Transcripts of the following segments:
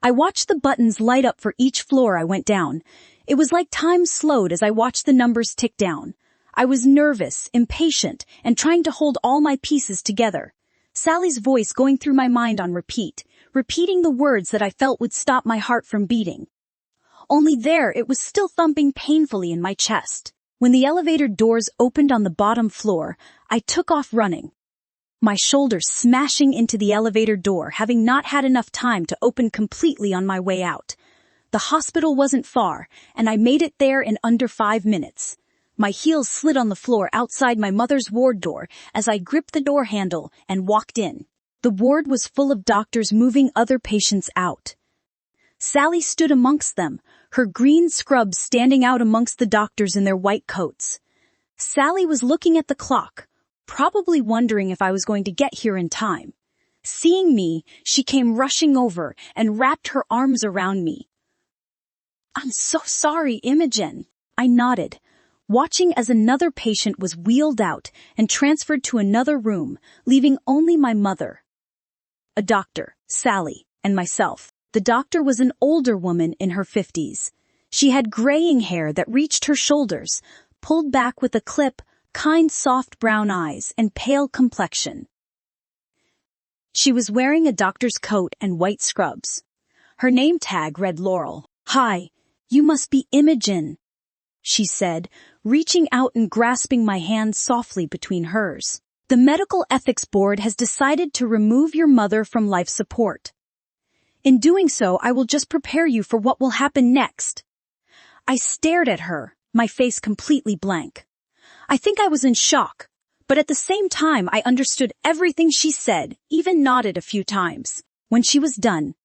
I watched the buttons light up for each floor I went down. It was like time slowed as I watched the numbers tick down. I was nervous, impatient, and trying to hold all my pieces together. Sally's voice going through my mind on repeat, repeating the words that I felt would stop my heart from beating. Only there it was still thumping painfully in my chest. When the elevator doors opened on the bottom floor, I took off running. My shoulders smashing into the elevator door, having not had enough time to open completely on my way out. The hospital wasn't far, and I made it there in under 5 minutes. My heels slid on the floor outside my mother's ward door as I gripped the door handle and walked in. The ward was full of doctors moving other patients out. Sally stood amongst them, her green scrubs standing out amongst the doctors in their white coats. Sally was looking at the clock, probably wondering if I was going to get here in time. Seeing me, she came rushing over and wrapped her arms around me. "I'm so sorry, Imogen," I nodded, watching as another patient was wheeled out and transferred to another room, leaving only my mother, a doctor, Sally, and myself. The doctor was an older woman in her 50s. She had graying hair that reached her shoulders, pulled back with a clip, kind soft brown eyes, and pale complexion. She was wearing a doctor's coat and white scrubs. Her name tag read Laurel. "Hi, you must be Imogen," she said, reaching out and grasping my hand softly between hers. "The Medical Ethics Board has decided to remove your mother from life support. In doing so, I will just prepare you for what will happen next." I stared at her, my face completely blank. I think I was in shock, but at the same time I understood everything she said, even nodded a few times. When she was done,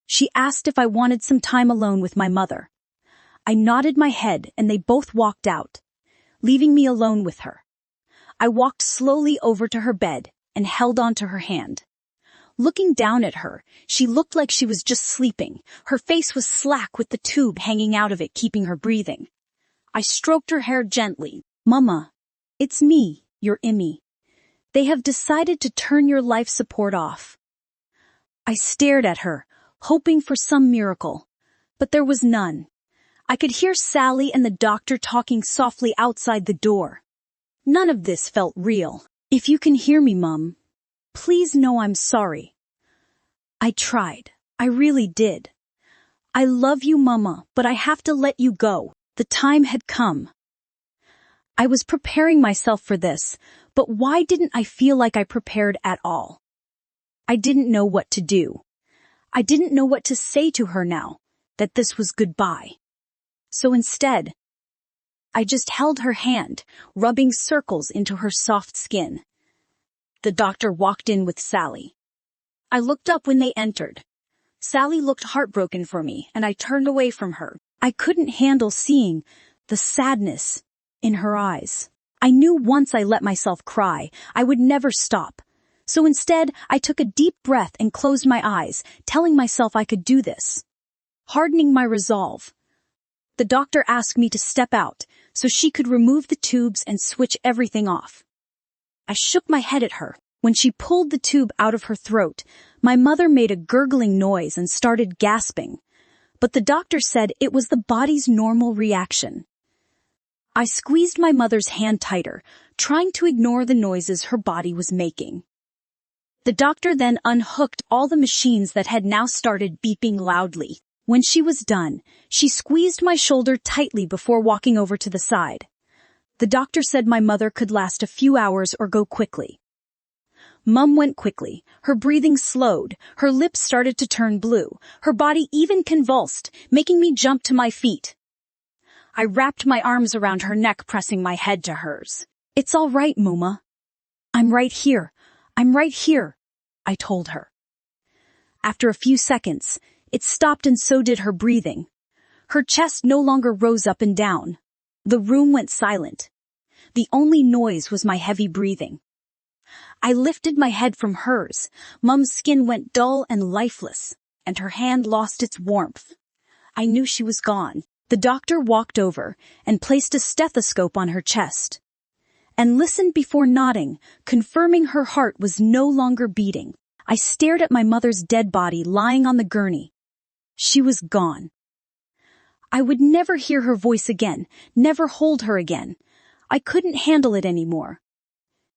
she asked if I wanted some time alone with my mother. I nodded my head and they both walked out, leaving me alone with her. I walked slowly over to her bed and held onto her hand. Looking down at her, she looked like she was just sleeping. Her face was slack with the tube hanging out of it, keeping her breathing. I stroked her hair gently. "Mama, it's me, your Immy. They have decided to turn your life support off." I stared at her, hoping for some miracle, but there was none. I could hear Sally and the doctor talking softly outside the door. None of this felt real. "If you can hear me, Mum, please know I'm sorry. I tried. I really did. I love you, Mama, but I have to let you go. The time had come." I was preparing myself for this, but why didn't I feel like I prepared at all? I didn't know what to do. I didn't know what to say to her now, that this was goodbye. So instead, I just held her hand, rubbing circles into her soft skin. The doctor walked in with Sally. I looked up when they entered. Sally looked heartbroken for me, and I turned away from her. I couldn't handle seeing the sadness in her eyes. I knew once I let myself cry, I would never stop. So instead, I took a deep breath and closed my eyes, telling myself I could do this. Hardening my resolve. The doctor asked me to step out so she could remove the tubes and switch everything off. I shook my head at her. When she pulled the tube out of her throat, my mother made a gurgling noise and started gasping. But the doctor said it was the body's normal reaction. I squeezed my mother's hand tighter, trying to ignore the noises her body was making. The doctor then unhooked all the machines that had now started beeping loudly. When she was done, she squeezed my shoulder tightly before walking over to the side. The doctor said my mother could last a few hours or go quickly. Mum went quickly. Her breathing slowed. Her lips started to turn blue. Her body even convulsed, making me jump to my feet. I wrapped my arms around her neck, pressing my head to hers. "It's all right, Muma. I'm right here. I'm right here," I told her. After a few seconds, it stopped and so did her breathing. Her chest no longer rose up and down. The room went silent. The only noise was my heavy breathing. I lifted my head from hers. Mum's skin went dull and lifeless, and her hand lost its warmth. I knew she was gone. The doctor walked over and placed a stethoscope on her chest, and listened before nodding, confirming her heart was no longer beating. I stared at my mother's dead body lying on the gurney, She was gone. I would never hear her voice again, never hold her again. I couldn't handle it anymore.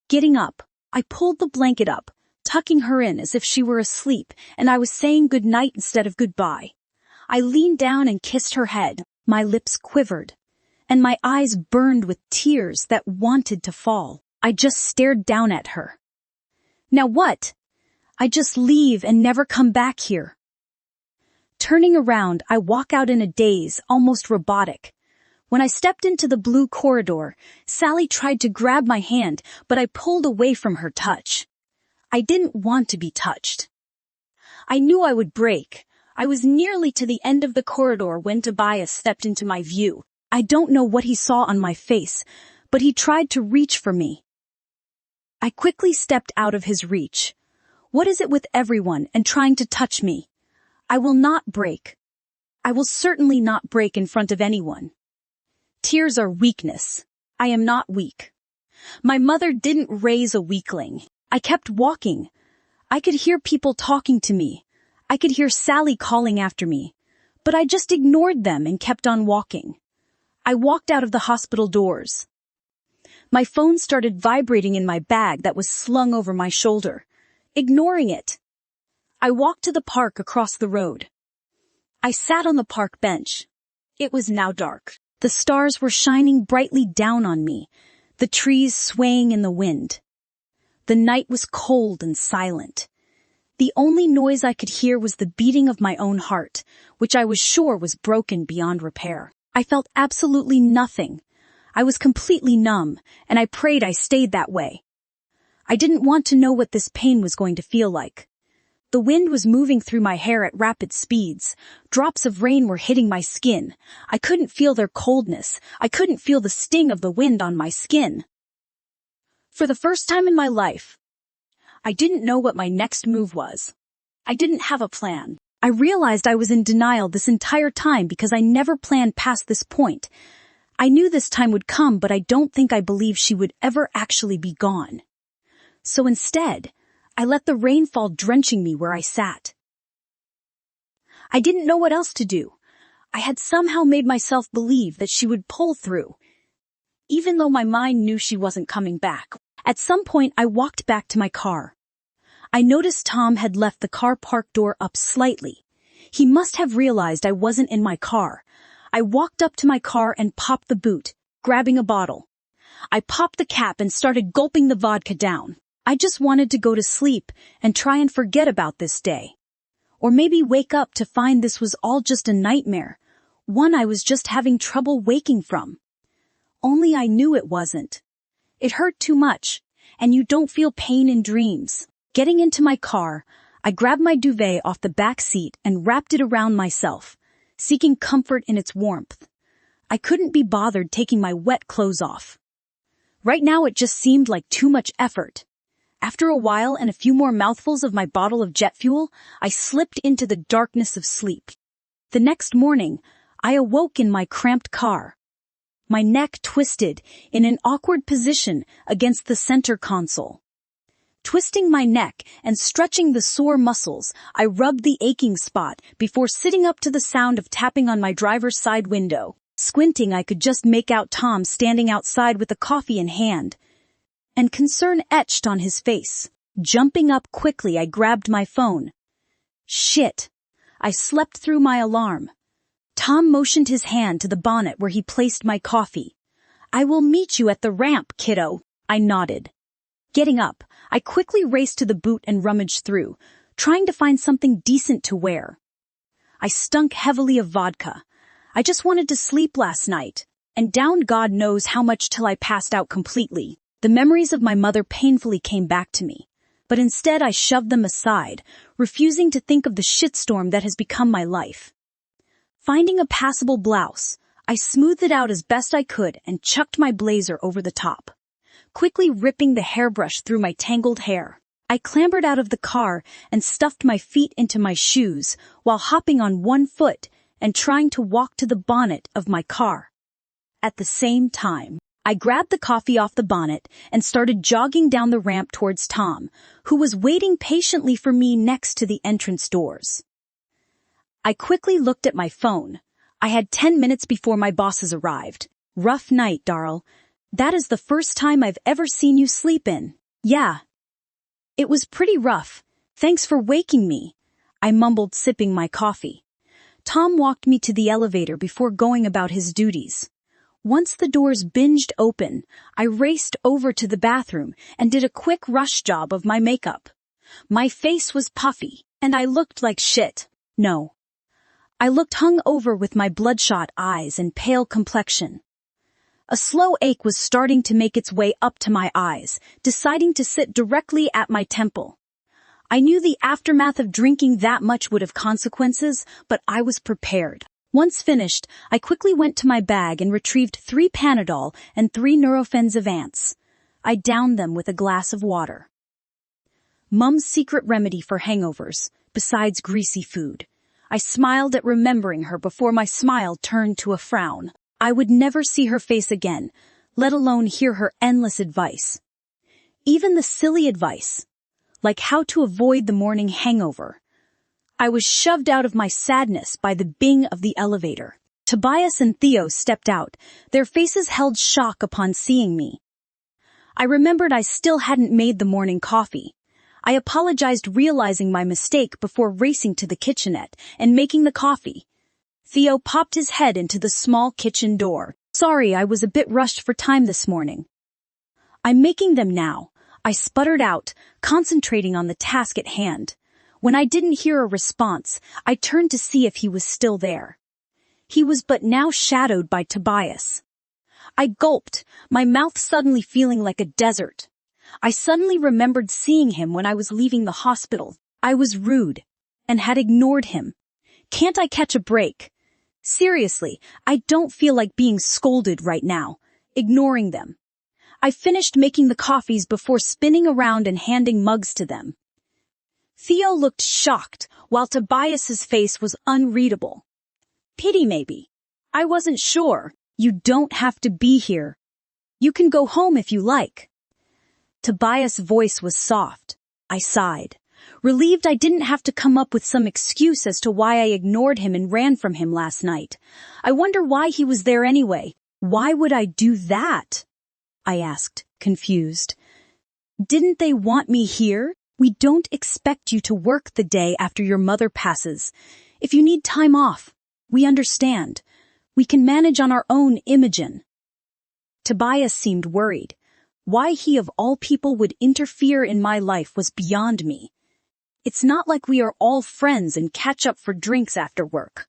Getting up, I pulled the blanket up, tucking her in as if she were asleep, and I was saying goodnight instead of goodbye. I leaned down and kissed her head. My lips quivered, and my eyes burned with tears that wanted to fall. I just stared down at her. Now what? I just leave and never come back here. Turning around, I walk out in a daze, almost robotic. When I stepped into the blue corridor, Sally tried to grab my hand, but I pulled away from her touch. I didn't want to be touched. I knew I would break. I was nearly to the end of the corridor when Tobias stepped into my view. I don't know what he saw on my face, but he tried to reach for me. I quickly stepped out of his reach. What is it with everyone and trying to touch me? I will not break. I will certainly not break in front of anyone. Tears are weakness. I am not weak. My mother didn't raise a weakling. I kept walking. I could hear people talking to me. I could hear Sally calling after me. But I just ignored them and kept on walking. I walked out of the hospital doors. My phone started vibrating in my bag that was slung over my shoulder. Ignoring it, I walked to the park across the road. I sat on the park bench. It was now dark. The stars were shining brightly down on me, the trees swaying in the wind. The night was cold and silent. The only noise I could hear was the beating of my own heart, which I was sure was broken beyond repair. I felt absolutely nothing. I was completely numb, and I prayed I stayed that way. I didn't want to know what this pain was going to feel like. The wind was moving through my hair at rapid speeds. Drops of rain were hitting my skin. I couldn't feel their coldness. I couldn't feel the sting of the wind on my skin. For the first time in my life, I didn't know what my next move was. I didn't have a plan. I realized I was in denial this entire time because I never planned past this point. I knew this time would come, but I don't think I believed she would ever actually be gone. So instead, I let the rain fall drenching me where I sat. I didn't know what else to do. I had somehow made myself believe that she would pull through, even though my mind knew she wasn't coming back. At some point, I walked back to my car. I noticed Tom had left the car park door up slightly. He must have realized I wasn't in my car. I walked up to my car and popped the boot, grabbing a bottle. I popped the cap and started gulping the vodka down. I just wanted to go to sleep and try and forget about this day. Or maybe wake up to find this was all just a nightmare, one I was just having trouble waking from. Only I knew it wasn't. It hurt too much, and you don't feel pain in dreams. Getting into my car, I grabbed my duvet off the back seat and wrapped it around myself, seeking comfort in its warmth. I couldn't be bothered taking my wet clothes off. Right now it just seemed like too much effort. After a while and a few more mouthfuls of my bottle of jet fuel, I slipped into the darkness of sleep. The next morning, I awoke in my cramped car. My neck twisted in an awkward position against the center console. Twisting my neck and stretching the sore muscles, I rubbed the aching spot before sitting up to the sound of tapping on my driver's side window. Squinting, I could just make out Tom standing outside with a coffee in hand, and concern etched on his face. Jumping up quickly, I grabbed my phone. Shit! I slept through my alarm. Tom motioned his hand to the bonnet where he placed my coffee. "I will meet you at the ramp, kiddo." I nodded. Getting up, I quickly raced to the boot and rummaged through, trying to find something decent to wear. I stunk heavily of vodka. I just wanted to sleep last night, and downed God knows how much till I passed out completely. The memories of my mother painfully came back to me, but instead I shoved them aside, refusing to think of the shitstorm that has become my life. Finding a passable blouse, I smoothed it out as best I could and chucked my blazer over the top, quickly ripping the hairbrush through my tangled hair. I clambered out of the car and stuffed my feet into my shoes while hopping on one foot and trying to walk to the bonnet of my car. At the same time, I grabbed the coffee off the bonnet and started jogging down the ramp towards Tom, who was waiting patiently for me next to the entrance doors. I quickly looked at my phone. I had 10 minutes before my bosses arrived. Rough night, Darl. That is the first time I've ever seen you sleep in. Yeah. It was pretty rough. Thanks for waking me, I mumbled, sipping my coffee. Tom walked me to the elevator before going about his duties. Once the doors binged open, I raced over to the bathroom and did a quick rush job of my makeup. My face was puffy, and I looked like shit. No. I looked hungover with my bloodshot eyes and pale complexion. A slow ache was starting to make its way up to my eyes, deciding to sit directly at my temple. I knew the aftermath of drinking that much would have consequences, but I was prepared. Once finished, I quickly went to my bag and retrieved 3 Panadol and 3 Nurofen Zavance. I downed them with a glass of water. Mum's secret remedy for hangovers, besides greasy food. I smiled at remembering her before my smile turned to a frown. I would never see her face again, let alone hear her endless advice. Even the silly advice, like how to avoid the morning hangover. I was shoved out of my sadness by the bing of the elevator. Tobias and Theo stepped out, their faces held shock upon seeing me. I remembered I still hadn't made the morning coffee. I apologized, realizing my mistake before racing to the kitchenette and making the coffee. Theo popped his head into the small kitchen door. Sorry, I was a bit rushed for time this morning. I'm making them now, I sputtered out, concentrating on the task at hand. When I didn't hear a response, I turned to see if he was still there. He was, but now shadowed by Tobias. I gulped, my mouth suddenly feeling like a desert. I suddenly remembered seeing him when I was leaving the hospital. I was rude and had ignored him. Can't I catch a break? Seriously, I don't feel like being scolded right now, ignoring them. I finished making the coffees before spinning around and handing mugs to them. Theo looked shocked, while Tobias's face was unreadable. Pity maybe. I wasn't sure. You don't have to be here. You can go home if you like. Tobias' voice was soft. I sighed, relieved I didn't have to come up with some excuse as to why I ignored him and ran from him last night. I wonder why he was there anyway. Why would I do that? I asked, confused. Didn't they want me here? We don't expect you to work the day after your mother passes. If you need time off, we understand. We can manage on our own, Imogen. Tobias seemed worried. Why he of all people would interfere in my life was beyond me. It's not like we are all friends and catch up for drinks after work.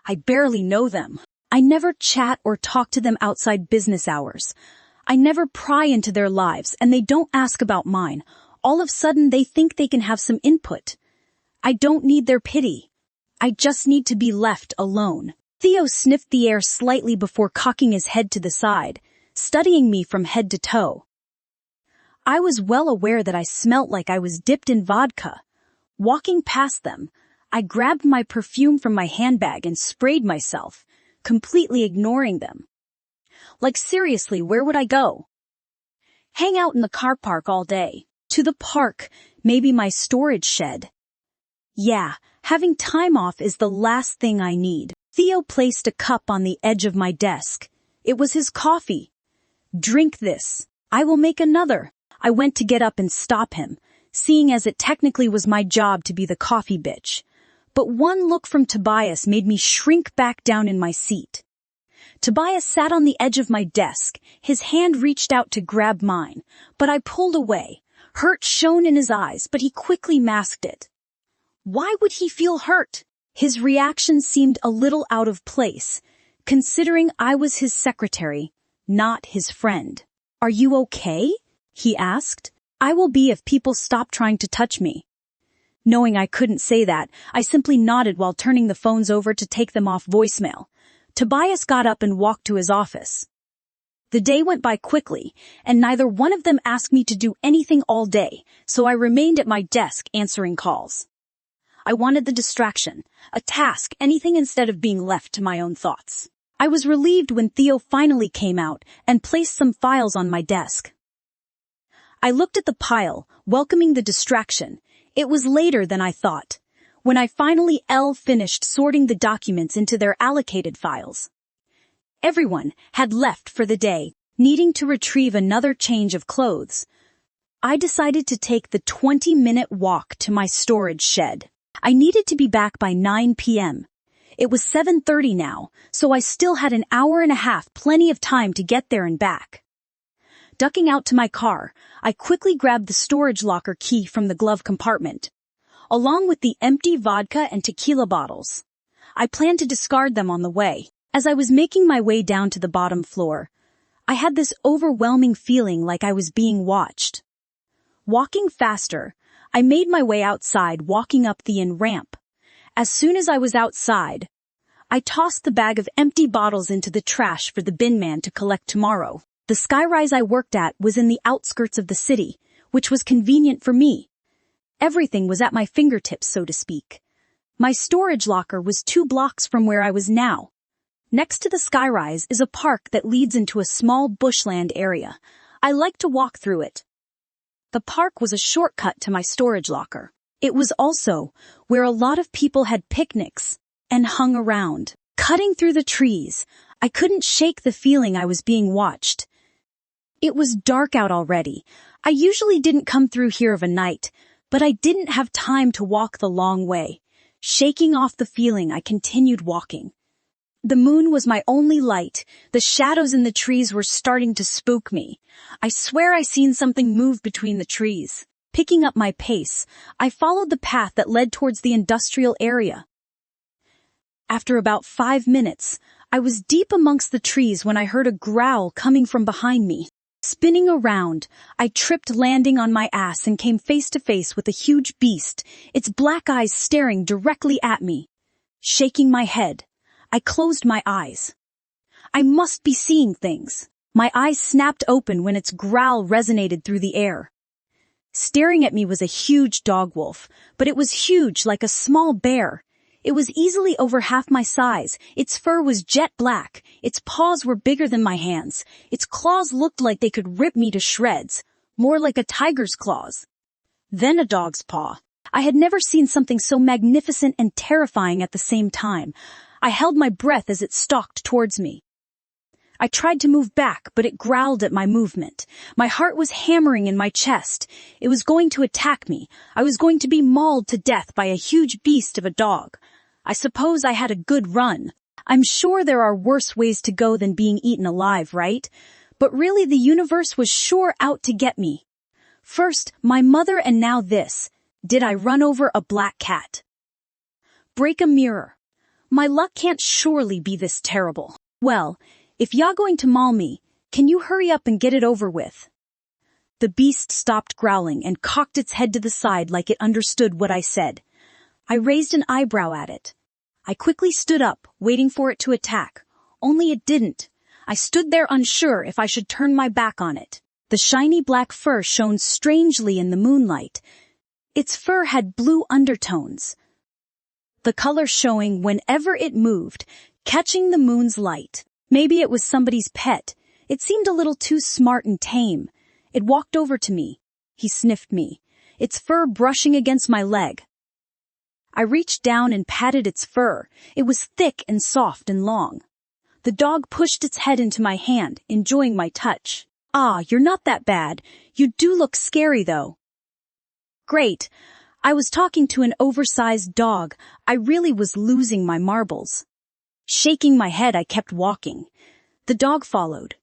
I barely know them. I never chat or talk to them outside business hours. I never pry into their lives, and they don't ask about mine. All of a sudden they think they can have some input. I don't need their pity. I just need to be left alone. Theo sniffed the air slightly before cocking his head to the side, studying me from head to toe. I was well aware that I smelt like I was dipped in vodka. Walking past them, I grabbed my perfume from my handbag and sprayed myself, completely ignoring them. Like seriously, where would I go? Hang out in the car park all day. To the park, maybe my storage shed. Yeah, having time off is the last thing I need. Theo placed a cup on the edge of my desk. It was his coffee. Drink this. I will make another. I went to get up and stop him, seeing as it technically was my job to be the coffee bitch. But one look from Tobias made me shrink back down in my seat. Tobias sat on the edge of my desk. His hand reached out to grab mine, but I pulled away. Hurt shone in his eyes, but he quickly masked it. Why would he feel hurt? His reaction seemed a little out of place, considering I was his secretary, not his friend. Are you okay? He asked. I will be if people stop trying to touch me. Knowing I couldn't say that, I simply nodded while turning the phones over to take them off voicemail. Tobias got up and walked to his office. The day went by quickly, and neither one of them asked me to do anything all day, so I remained at my desk answering calls. I wanted the distraction, a task, anything instead of being left to my own thoughts. I was relieved when Theo finally came out and placed some files on my desk. I looked at the pile, welcoming the distraction. It was later than I thought. when I finally finished sorting the documents into their allocated files. Everyone had left for the day, needing to retrieve another change of clothes. I decided to take the 20-minute walk to my storage shed. I needed to be back by 9 p.m. It was 7:30 now, so I still had an hour and a half, plenty of time to get there and back. Ducking out to my car, I quickly grabbed the storage locker key from the glove compartment, along with the empty vodka and tequila bottles. I planned to discard them on the way. As I was making my way down to the bottom floor, I had this overwhelming feeling like I was being watched. Walking faster, I made my way outside, walking up the inn ramp. As soon as I was outside, I tossed the bag of empty bottles into the trash for the bin man to collect tomorrow. The skyrise I worked at was in the outskirts of the city, which was convenient for me. Everything was at my fingertips, so to speak. My storage locker was 2 blocks from where I was now. Next to the skyrise is a park that leads into a small bushland area. I like to walk through it. The park was a shortcut to my storage locker. It was also where a lot of people had picnics and hung around. Cutting through the trees, I couldn't shake the feeling I was being watched. It was dark out already. I usually didn't come through here of a night, but I didn't have time to walk the long way. Shaking off the feeling, I continued walking. The moon was my only light. The shadows in the trees were starting to spook me. I swear I seen something move between the trees. Picking up my pace, I followed the path that led towards the industrial area. After about 5 minutes, I was deep amongst the trees when I heard a growl coming from behind me. Spinning around, I tripped, landing on my ass, and came face to face with a huge beast, its black eyes staring directly at me. Shaking my head, I closed my eyes. I must be seeing things. My eyes snapped open when its growl resonated through the air. Staring at me was a huge dog wolf, but it was huge like a small bear. It was easily over half my size. Its fur was jet black. Its paws were bigger than my hands. Its claws looked like they could rip me to shreds, more like a tiger's claws. Then a dog's paw. I had never seen something so magnificent and terrifying at the same time. I held my breath as it stalked towards me. I tried to move back, but it growled at my movement. My heart was hammering in my chest. It was going to attack me. I was going to be mauled to death by a huge beast of a dog. I suppose I had a good run. I'm sure there are worse ways to go than being eaten alive, right? But really, the universe was sure out to get me. First, my mother, and now this. Did I run over a black cat? Break a mirror. My luck can't surely be this terrible. Well, if you're going to maul me, can you hurry up and get it over with? The beast stopped growling and cocked its head to the side like it understood what I said. I raised an eyebrow at it. I quickly stood up, waiting for it to attack. Only it didn't. I stood there unsure if I should turn my back on it. The shiny black fur shone strangely in the moonlight. Its fur had blue undertones, the color showing whenever it moved, catching the moon's light. Maybe it was somebody's pet. It seemed a little too smart and tame. It walked over to me. He sniffed me, its fur brushing against my leg. I reached down and patted its fur. It was thick and soft and long. The dog pushed its head into my hand, enjoying my touch. "Ah, you're not that bad. You do look scary, though." "Great. I was talking to an oversized dog. I really was losing my marbles." Shaking my head, I kept walking. The dog followed.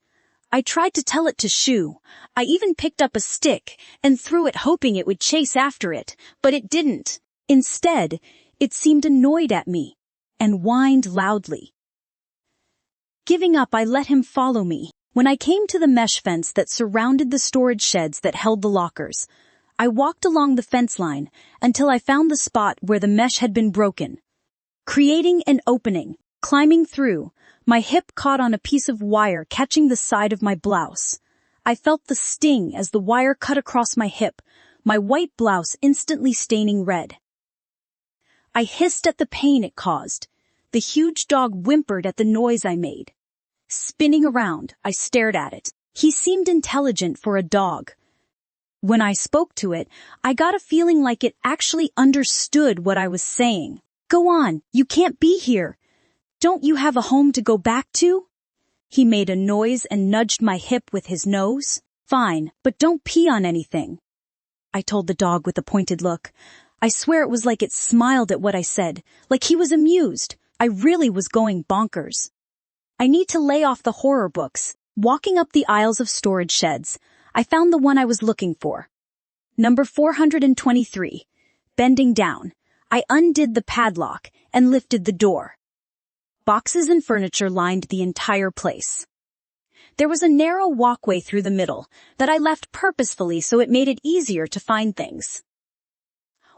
I tried to tell it to shoo. I even picked up a stick and threw it, hoping it would chase after it, but it didn't. Instead, it seemed annoyed at me and whined loudly. Giving up, I let him follow me. When I came to the mesh fence that surrounded the storage sheds that held the lockers, I walked along the fence line until I found the spot where the mesh had been broken. Creating an opening, climbing through, my hip caught on a piece of wire catching the side of my blouse. I felt the sting as the wire cut across my hip, my white blouse instantly staining red. I hissed at the pain it caused. The huge dog whimpered at the noise I made. Spinning around, I stared at it. He seemed intelligent for a dog. When I spoke to it, I got a feeling like it actually understood what I was saying. Go on, you can't be here. Don't you have a home to go back to? He made a noise and nudged my hip with his nose. Fine, but don't pee on anything, I told the dog with a pointed look. I swear it was like it smiled at what I said, like he was amused. I really was going bonkers. I need to lay off the horror books. Walking up the aisles of storage sheds, I found the one I was looking for. Number 423. Bending down, I undid the padlock and lifted the door. Boxes and furniture lined the entire place. There was a narrow walkway through the middle that I left purposefully so it made it easier to find things.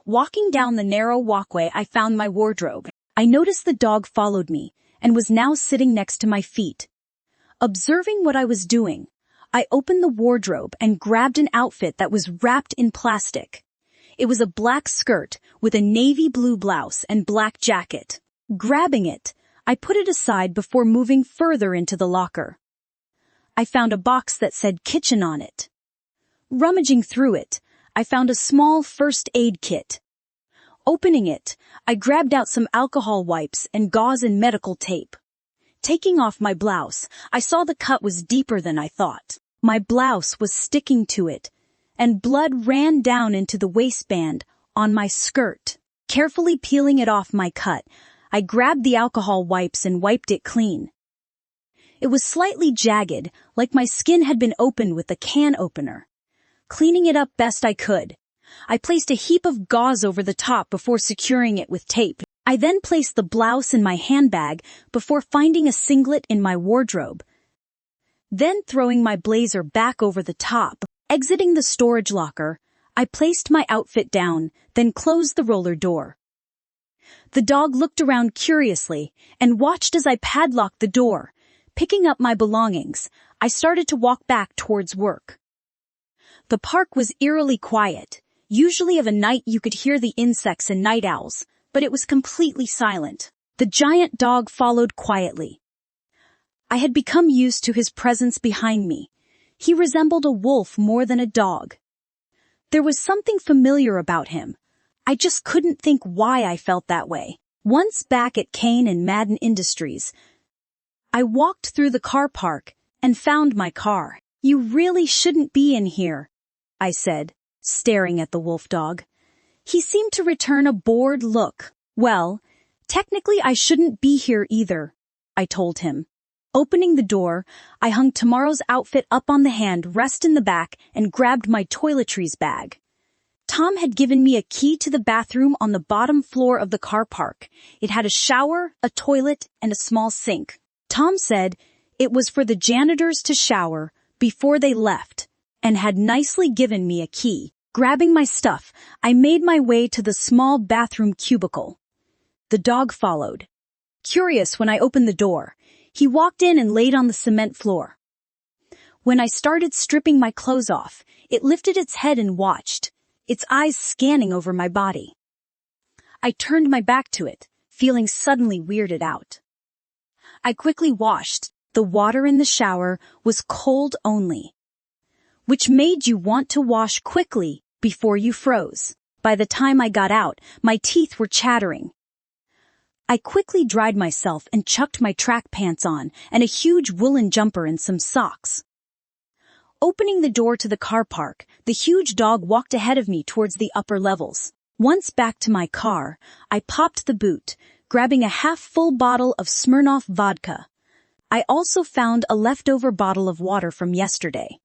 Walking down the narrow walkway, I found my wardrobe. I noticed the dog followed me and was now sitting next to my feet. Observing what I was doing, I opened the wardrobe and grabbed an outfit that was wrapped in plastic. It was a black skirt with a navy blue blouse and black jacket. Grabbing it, I put it aside before moving further into the locker. I found a box that said kitchen on it. Rummaging through it, I found a small first aid kit. Opening it, I grabbed out some alcohol wipes and gauze and medical tape. Taking off my blouse, I saw the cut was deeper than I thought. My blouse was sticking to it, and blood ran down into the waistband on my skirt. Carefully peeling it off my cut, I grabbed the alcohol wipes and wiped it clean. It was slightly jagged, like my skin had been opened with a can opener. Cleaning it up best I could, I placed a heap of gauze over the top before securing it with tape. I then placed the blouse in my handbag before finding a singlet in my wardrobe. Then throwing my blazer back over the top, exiting the storage locker, I placed my outfit down, then closed the roller door. The dog looked around curiously and watched as I padlocked the door. Picking up my belongings, I started to walk back towards work. The park was eerily quiet. Usually of a night you could hear the insects and night owls, but it was completely silent. The giant dog followed quietly. I had become used to his presence behind me. He resembled a wolf more than a dog. There was something familiar about him. I just couldn't think why I felt that way. Once back at Kane and Madden Industries, I walked through the car park and found my car. You really shouldn't be in here, I said, staring at the wolf dog. He seemed to return a bored look. Well, technically I shouldn't be here either, I told him. Opening the door, I hung tomorrow's outfit up on the hand rest in the back and grabbed my toiletries bag. Tom had given me a key to the bathroom on the bottom floor of the car park. It had a shower, a toilet, and a small sink. Tom said it was for the janitors to shower before they left and had nicely given me a key. Grabbing my stuff, I made my way to the small bathroom cubicle. The dog followed. Curious when I opened the door, he walked in and laid on the cement floor. When I started stripping my clothes off, it lifted its head and watched, its eyes scanning over my body. I turned my back to it, feeling suddenly weirded out. I quickly washed. The water in the shower was cold only, which made you want to wash quickly before you froze. By the time I got out, my teeth were chattering. I quickly dried myself and chucked my track pants on and a huge woolen jumper and some socks. Opening the door to the car park, the huge dog walked ahead of me towards the upper levels. Once back to my car, I popped the boot, grabbing a half-full bottle of Smirnoff vodka. I also found a leftover bottle of water from yesterday.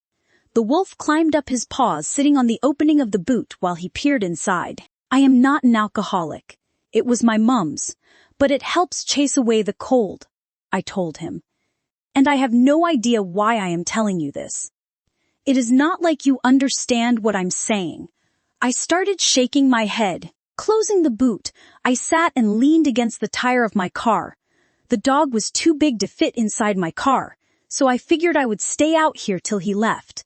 The wolf climbed up his paws, sitting on the opening of the boot while he peered inside. I am not an alcoholic. It was my mum's, but it helps chase away the cold, I told him. And I have no idea why I am telling you this. It is not like you understand what I'm saying. I started shaking my head. Closing the boot, I sat and leaned against the tire of my car. The dog was too big to fit inside my car, so I figured I would stay out here till he left.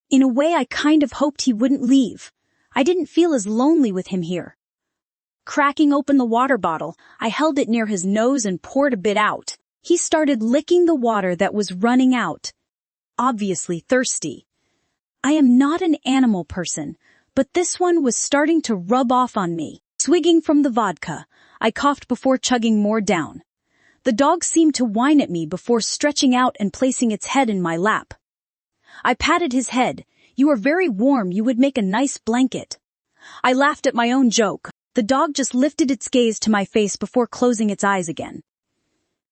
In a way, I kind of hoped he wouldn't leave. I didn't feel as lonely with him here. Cracking open the water bottle, I held it near his nose and poured a bit out. He started licking the water that was running out, obviously thirsty. I am not an animal person, but this one was starting to rub off on me. Swigging from the vodka, I coughed before chugging more down. The dog seemed to whine at me before stretching out and placing its head in my lap. I patted his head. "You are very warm, you would make a nice blanket." I laughed at my own joke. The dog just lifted its gaze to my face before closing its eyes again.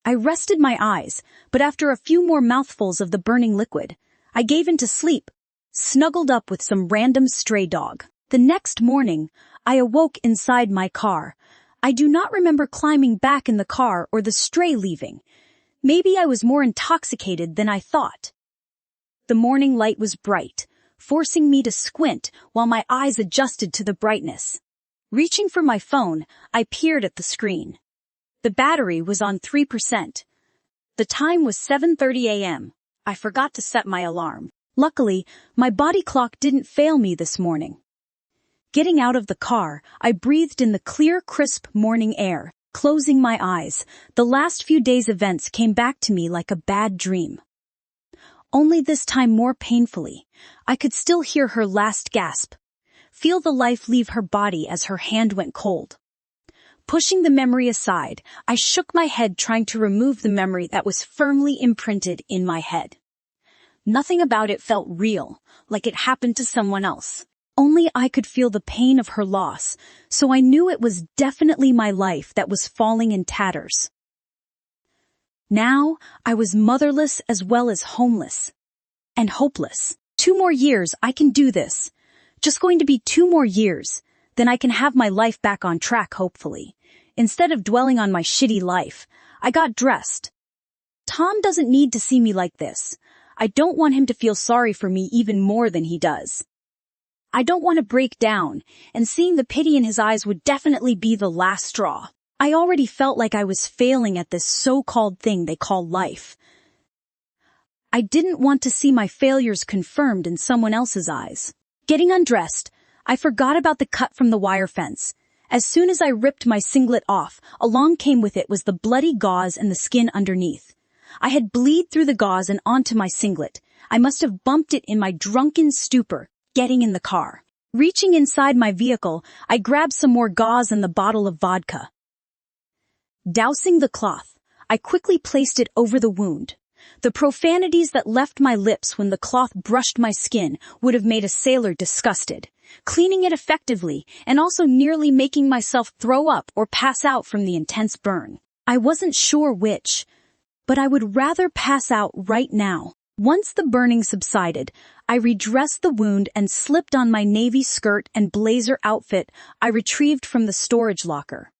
I rested my eyes, but after a few more mouthfuls of the burning liquid, I gave in to sleep, snuggled up with some random stray dog. The next morning, I awoke inside my car. I do not remember climbing back in the car or the stray leaving. Maybe I was more intoxicated than I thought. The morning light was bright, forcing me to squint while my eyes adjusted to the brightness. Reaching for my phone, I peered at the screen. The battery was on 3%. The time was 7:30 a.m. I forgot to set my alarm. Luckily, my body clock didn't fail me this morning. Getting out of the car, I breathed in the clear, crisp morning air. Closing my eyes, the last few days' events came back to me like a bad dream. Only this time more painfully. I could still hear her last gasp, feel the life leave her body as her hand went cold. Pushing the memory aside, I shook my head trying to remove the memory that was firmly imprinted in my head. Nothing about it felt real, like it happened to someone else. Only I could feel the pain of her loss, so I knew it was definitely my life that was falling in tatters. Now, I was motherless as well as homeless. And hopeless. 2 more years, I can do this. Just going to be 2 more years, then I can have my life back on track, hopefully. Instead of dwelling on my shitty life, I got dressed. Tom doesn't need to see me like this. I don't want him to feel sorry for me even more than he does. I don't want to break down, and seeing the pity in his eyes would definitely be the last straw. I already felt like I was failing at this so-called thing they call life. I didn't want to see my failures confirmed in someone else's eyes. Getting undressed, I forgot about the cut from the wire fence. As soon as I ripped my singlet off, along came with it was the bloody gauze and the skin underneath. I had bled through the gauze and onto my singlet. I must have bumped it in my drunken stupor, getting in the car. Reaching inside my vehicle, I grabbed some more gauze and the bottle of vodka. Dousing the cloth, I quickly placed it over the wound. The profanities that left my lips when the cloth brushed my skin would have made a sailor disgusted. Cleaning it effectively and also nearly making myself throw up or pass out from the intense burn. I wasn't sure which, but I would rather pass out right now. Once the burning subsided, I redressed the wound and slipped on my navy skirt and blazer outfit I retrieved from the storage locker.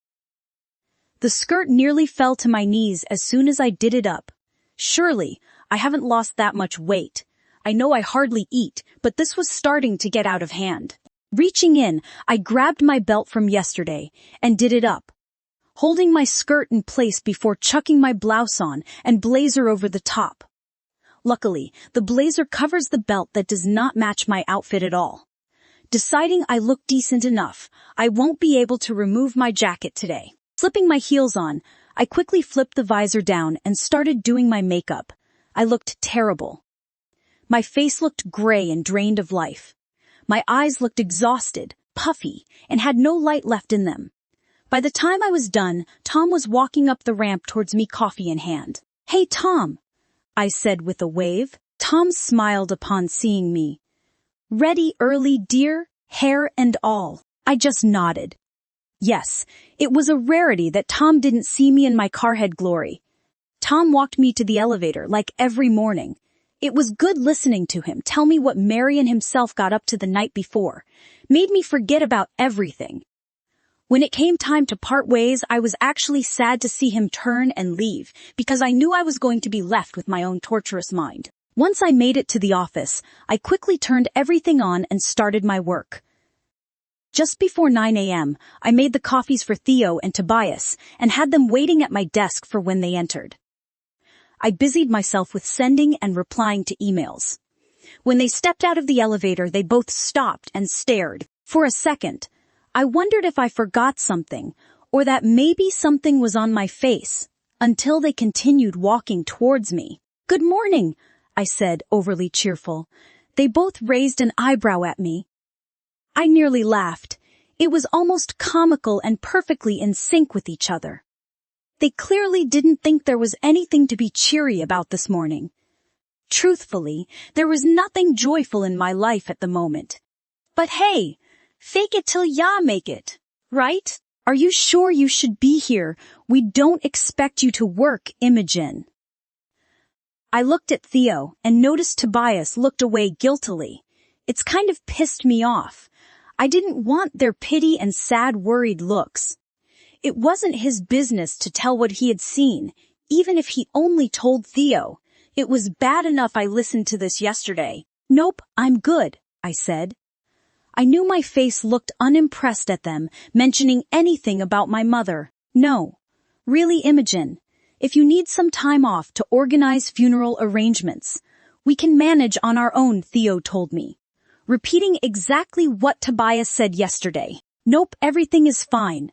The skirt nearly fell to my knees as soon as I did it up. Surely, I haven't lost that much weight. I know I hardly eat, but this was starting to get out of hand. Reaching in, I grabbed my belt from yesterday and did it up, holding my skirt in place before chucking my blouse on and blazer over the top. Luckily, the blazer covers the belt that does not match my outfit at all. Deciding I look decent enough, I won't be able to remove my jacket today. Slipping my heels on, I quickly flipped the visor down and started doing my makeup. I looked terrible. My face looked gray and drained of life. My eyes looked exhausted, puffy, and had no light left in them. By the time I was done, Tom was walking up the ramp towards me, coffee in hand. "Hey, Tom," I said with a wave. Tom smiled upon seeing me. "Ready early, dear, hair and all." I just nodded. Yes, it was a rarity that Tom didn't see me in my carhead glory. Tom walked me to the elevator like every morning. It was good listening to him tell me what Marion himself got up to the night before. Made me forget about everything. When it came time to part ways, I was actually sad to see him turn and leave, because I knew I was going to be left with my own torturous mind. Once I made it to the office, I quickly turned everything on and started my work. Just before 9 a.m., I made the coffees for Theo and Tobias and had them waiting at my desk for when they entered. I busied myself with sending and replying to emails. When they stepped out of the elevator, they both stopped and stared. For a second, I wondered if I forgot something, or that maybe something was on my face, until they continued walking towards me. "Good morning," I said, overly cheerful. They both raised an eyebrow at me. I nearly laughed. It was almost comical and perfectly in sync with each other. They clearly didn't think there was anything to be cheery about this morning. Truthfully, there was nothing joyful in my life at the moment. But hey, fake it till ya make it, right? Are you sure you should be here? We don't expect you to work, Imogen. I looked at Theo and noticed Tobias looked away guiltily. It's kind of pissed me off. I didn't want their pity and sad worried looks. It wasn't his business to tell what he had seen, even if he only told Theo. It was bad enough I listened to this yesterday. Nope, I'm good, I said. I knew my face looked unimpressed at them, mentioning anything about my mother. No. Really, Imogen, if you need some time off to organize funeral arrangements, we can manage on our own, Theo told me, repeating exactly what Tobias said yesterday. Nope, everything is fine.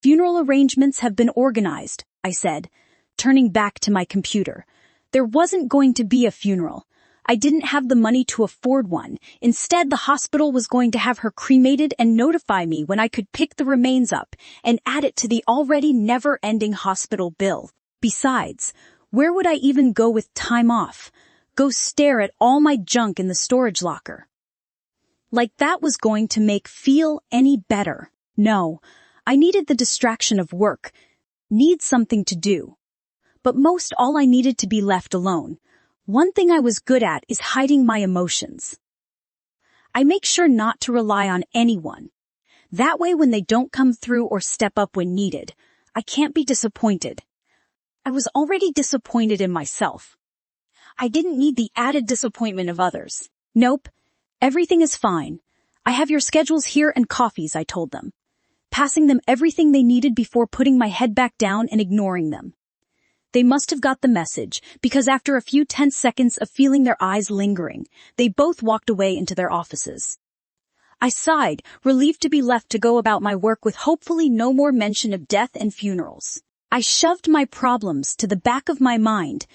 Funeral arrangements have been organized, I said, turning back to my computer. There wasn't going to be a funeral. I didn't have the money to afford one. Instead, the hospital was going to have her cremated and notify me when I could pick the remains up and add it to the already never-ending hospital bill. Besides, where would I even go with time off? Go stare at all my junk in the storage locker. Like that was going to make feel any better. No, I needed the distraction of work. Need something to do. But most all I needed to be left alone. One thing I was good at is hiding my emotions. I make sure not to rely on anyone. That way when they don't come through or step up when needed, I can't be disappointed. I was already disappointed in myself. I didn't need the added disappointment of others. Nope, everything is fine. I have your schedules here and coffees, I told them, passing them everything they needed before putting my head back down and ignoring them. They must have got the message, because after a few tense seconds of feeling their eyes lingering, they both walked away into their offices. I sighed, relieved to be left to go about my work with hopefully no more mention of death and funerals. I shoved my problems to the back of my mind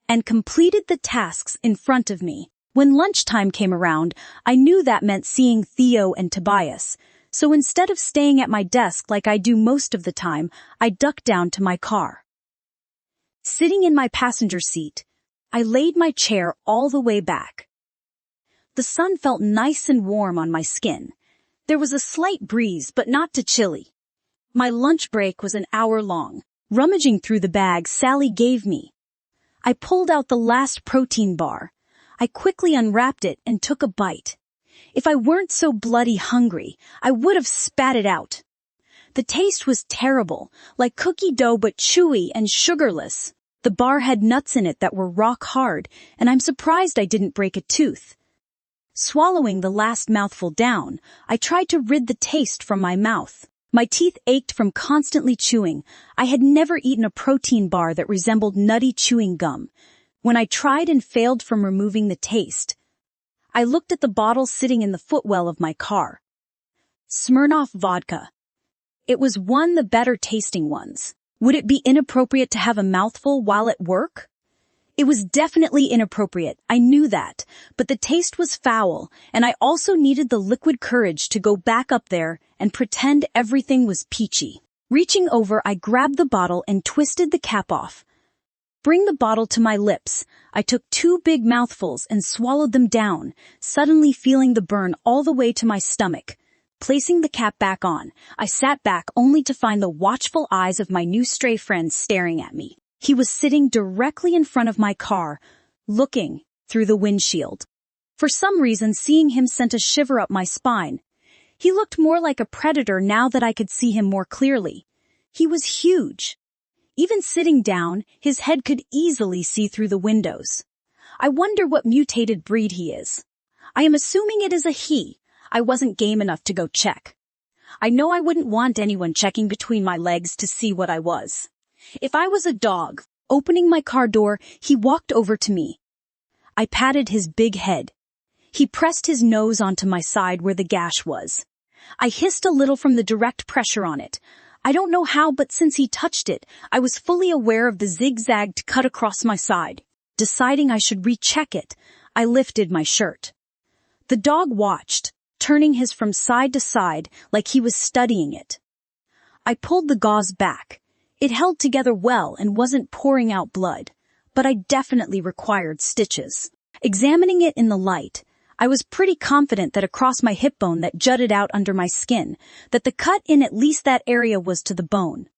and completed the tasks in front of me. When lunchtime came around, I knew that meant seeing Theo and Tobias, so instead of staying at my desk like I do most of the time, I ducked down to my car. Sitting in my passenger seat, I laid my chair all the way back. The sun felt nice and warm on my skin. There was a slight breeze, but not too chilly. My lunch break was an hour long. Rummaging through the bag Sally gave me, I pulled out the last protein bar. I quickly unwrapped it and took a bite. If I weren't so bloody hungry, I would have spat it out. The taste was terrible, like cookie dough but chewy and sugarless. The bar had nuts in it that were rock hard, and I'm surprised I didn't break a tooth. Swallowing the last mouthful down, I tried to rid the taste from my mouth. My teeth ached from constantly chewing. I had never eaten a protein bar that resembled nutty chewing gum. When I tried and failed from removing the taste, I looked at the bottle sitting in the footwell of my car. Smirnoff vodka. It was one of the better tasting ones. Would it be inappropriate to have a mouthful while at work? It was definitely inappropriate, I knew that, but the taste was foul, and I also needed the liquid courage to go back up there and pretend everything was peachy. Reaching over, I grabbed the bottle and twisted the cap off. Bring the bottle to my lips. I took 2 big mouthfuls and swallowed them down, suddenly feeling the burn all the way to my stomach. Placing the cap back on, I sat back only to find the watchful eyes of my new stray friend staring at me. He was sitting directly in front of my car, looking through the windshield. For some reason, seeing him sent a shiver up my spine. He looked more like a predator now that I could see him more clearly. He was huge. Even sitting down, his head could easily see through the windows. I wonder what mutated breed he is. I am assuming it is a he. I wasn't game enough to go check. I know I wouldn't want anyone checking between my legs to see what I was. If I was a dog, opening my car door, he walked over to me. I patted his big head. He pressed his nose onto my side where the gash was. I hissed a little from the direct pressure on it. I don't know how, but since he touched it, I was fully aware of the zigzagged cut across my side. Deciding I should recheck it, I lifted my shirt. The dog watched, turning his from side to side like he was studying it. I pulled the gauze back. It held together well and wasn't pouring out blood, but I definitely required stitches. Examining it in the light, I was pretty confident that across my hip bone that jutted out under my skin, that the cut in at least that area was to the bone.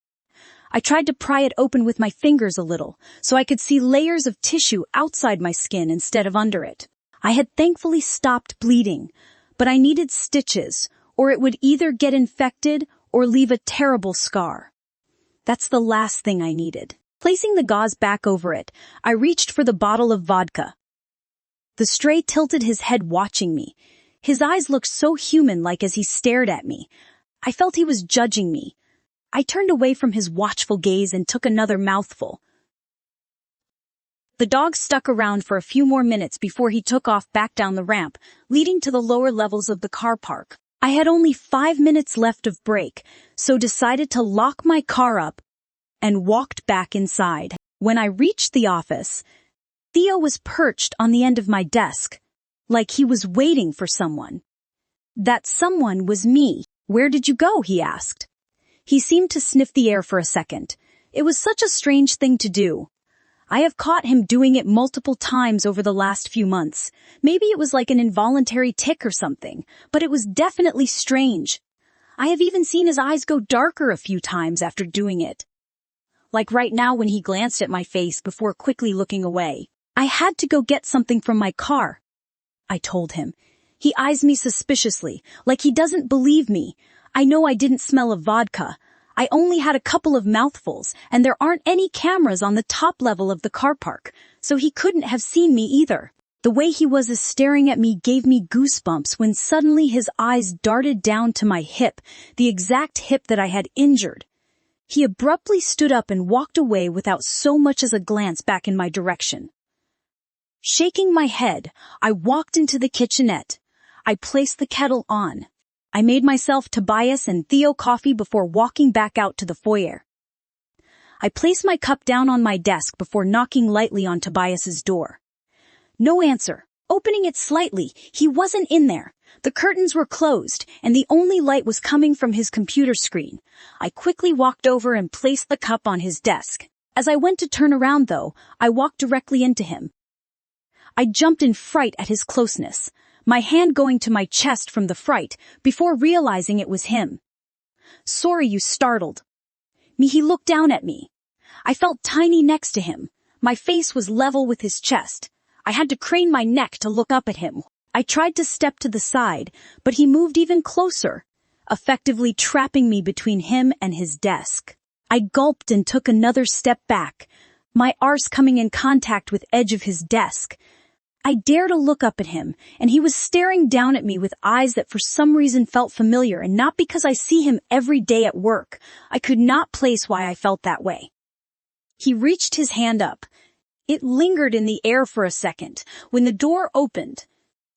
I tried to pry it open with my fingers a little, so I could see layers of tissue outside my skin instead of under it. I had thankfully stopped bleeding, but I needed stitches, or it would either get infected or leave a terrible scar. That's the last thing I needed. Placing the gauze back over it, I reached for the bottle of vodka. The stray tilted his head watching me. His eyes looked so human-like as he stared at me. I felt he was judging me. I turned away from his watchful gaze and took another mouthful. The dog stuck around for a few more minutes before he took off back down the ramp, leading to the lower levels of the car park. I had only 5 minutes left of break, so decided to lock my car up and walked back inside. When I reached the office, Theo was perched on the end of my desk, like he was waiting for someone. That someone was me. "Where did you go?" he asked. He seemed to sniff the air for a second. It was such a strange thing to do. I have caught him doing it multiple times over the last few months. Maybe it was like an involuntary tic or something, but it was definitely strange. I have even seen his eyes go darker a few times after doing it. Like right now when he glanced at my face before quickly looking away. "I had to go get something from my car," I told him. He eyes me suspiciously, like he doesn't believe me. I know I didn't smell of vodka. I only had a couple of mouthfuls, and there aren't any cameras on the top level of the car park, so he couldn't have seen me either. The way he was staring at me gave me goosebumps when suddenly his eyes darted down to my hip, the exact hip that I had injured. He abruptly stood up and walked away without so much as a glance back in my direction. Shaking my head, I walked into the kitchenette. I placed the kettle on. I made myself Tobias and Theo coffee before walking back out to the foyer. I placed my cup down on my desk before knocking lightly on Tobias's door. No answer. Opening it slightly, he wasn't in there. The curtains were closed, and the only light was coming from his computer screen. I quickly walked over and placed the cup on his desk. As I went to turn around, though, I walked directly into him. I jumped in fright at his closeness, my hand going to my chest from the fright, before realizing it was him. "Sorry you startled me." He looked down at me. I felt tiny next to him. My face was level with his chest. I had to crane my neck to look up at him. I tried to step to the side, but he moved even closer, effectively trapping me between him and his desk. I gulped and took another step back, my arse coming in contact with edge of his desk. I dared to look up at him, and he was staring down at me with eyes that for some reason felt familiar, and not because I see him every day at work. I could not place why I felt that way. He reached his hand up. It lingered in the air for a second. When the door opened,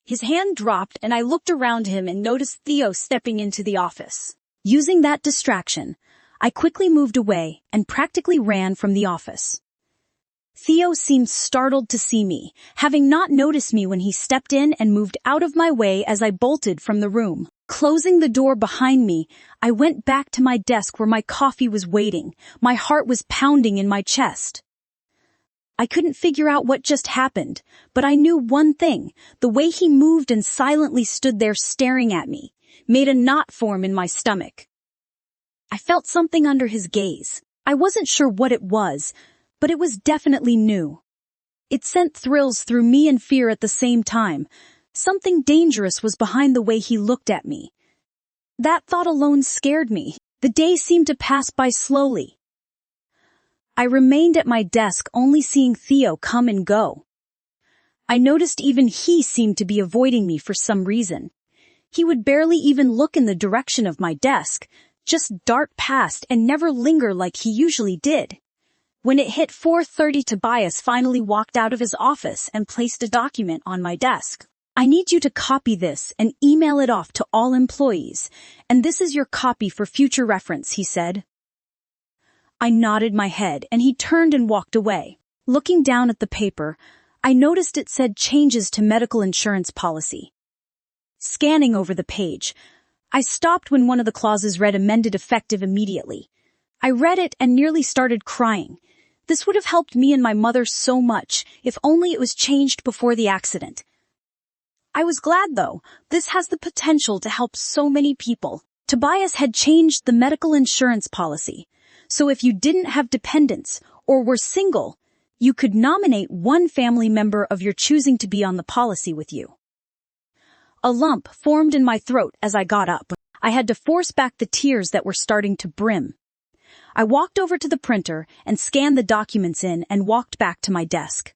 his hand dropped and I looked around him and noticed Theo stepping into the office. Using that distraction, I quickly moved away and practically ran from the office. Theo seemed startled to see me, having not noticed me when he stepped in and moved out of my way as I bolted from the room. Closing the door behind me, I went back to my desk where my coffee was waiting. My heart was pounding in my chest. I couldn't figure out what just happened, but I knew one thing. The way he moved and silently stood there staring at me made a knot form in my stomach. I felt something under his gaze. I wasn't sure what it was, but it was definitely new. It sent thrills through me and fear at the same time. Something dangerous was behind the way he looked at me. That thought alone scared me. The day seemed to pass by slowly. I remained at my desk, only seeing Theo come and go. I noticed even he seemed to be avoiding me for some reason. He would barely even look in the direction of my desk, just dart past and never linger like he usually did. When it hit 4:30, Tobias finally walked out of his office and placed a document on my desk. "I need you to copy this and email it off to all employees, and this is your copy for future reference," he said. I nodded my head and he turned and walked away. Looking down at the paper, I noticed it said changes to medical insurance policy. Scanning over the page, I stopped when one of the clauses read amended effective immediately. I read it and nearly started crying. This would have helped me and my mother so much if only it was changed before the accident. I was glad though. This has the potential to help so many people. Tobias had changed the medical insurance policy. So if you didn't have dependents or were single, you could nominate one family member of your choosing to be on the policy with you. A lump formed in my throat as I got up. I had to force back the tears that were starting to brim. I walked over to the printer and scanned the documents in and walked back to my desk.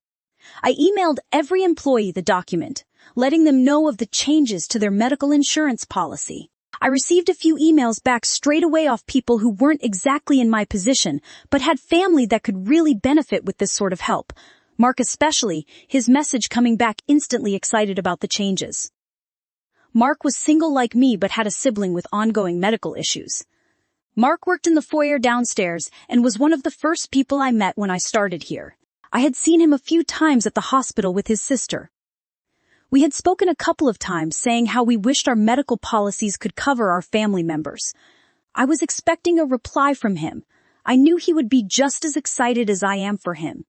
I emailed every employee the document, letting them know of the changes to their medical insurance policy. I received a few emails back straight away off people who weren't exactly in my position, but had family that could really benefit with this sort of help. Mark especially, his message coming back instantly excited about the changes. Mark was single like me but had a sibling with ongoing medical issues. Mark worked in the foyer downstairs and was one of the first people I met when I started here. I had seen him a few times at the hospital with his sister. We had spoken a couple of times saying how we wished our medical policies could cover our family members. I was expecting a reply from him. I knew he would be just as excited as I am for him.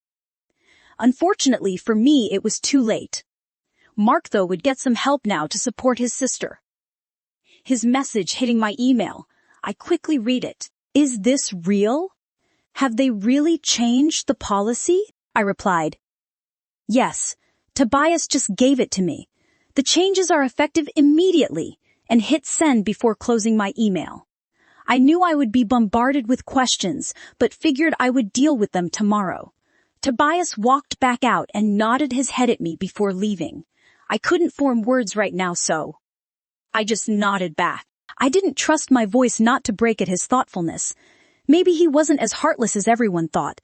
Unfortunately for me, it was too late. Mark, though, would get some help now to support his sister. His message hitting my email. I quickly read it. Is this real? Have they really changed the policy? I replied. Yes. Tobias just gave it to me. The changes are effective immediately, and hit send before closing my email. I knew I would be bombarded with questions, but figured I would deal with them tomorrow. Tobias walked back out and nodded his head at me before leaving. I couldn't form words right now, so I just nodded back. I didn't trust my voice not to break at his thoughtfulness. Maybe he wasn't as heartless as everyone thought.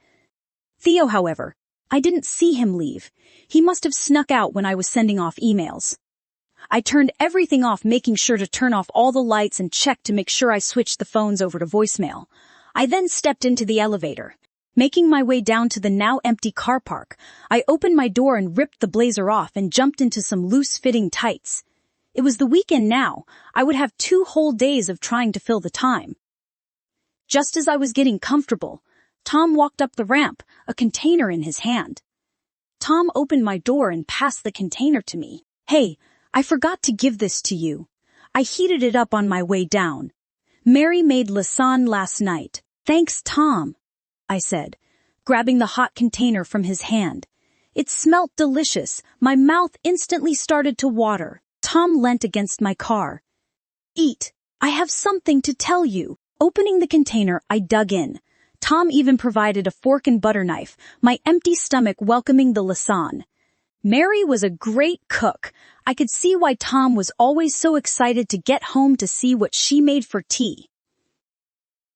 Theo, however, I didn't see him leave. He must have snuck out when I was sending off emails. I turned everything off, making sure to turn off all the lights and checked to make sure I switched the phones over to voicemail. I then stepped into the elevator. Making my way down to the now empty car park, I opened my door and ripped the blazer off and jumped into some loose-fitting tights. It was the weekend now. I would have 2 whole days of trying to fill the time. Just as I was getting comfortable, Tom walked up the ramp, a container in his hand. Tom opened my door and passed the container to me. Hey, I forgot to give this to you. I heated it up on my way down. Mary made lasagne last night. Thanks, Tom, I said, grabbing the hot container from his hand. It smelt delicious. My mouth instantly started to water. Tom leant against my car. Eat. I have something to tell you. Opening the container, I dug in. Tom even provided a fork and butter knife, my empty stomach welcoming the lasagne. Mary was a great cook. I could see why Tom was always so excited to get home to see what she made for tea.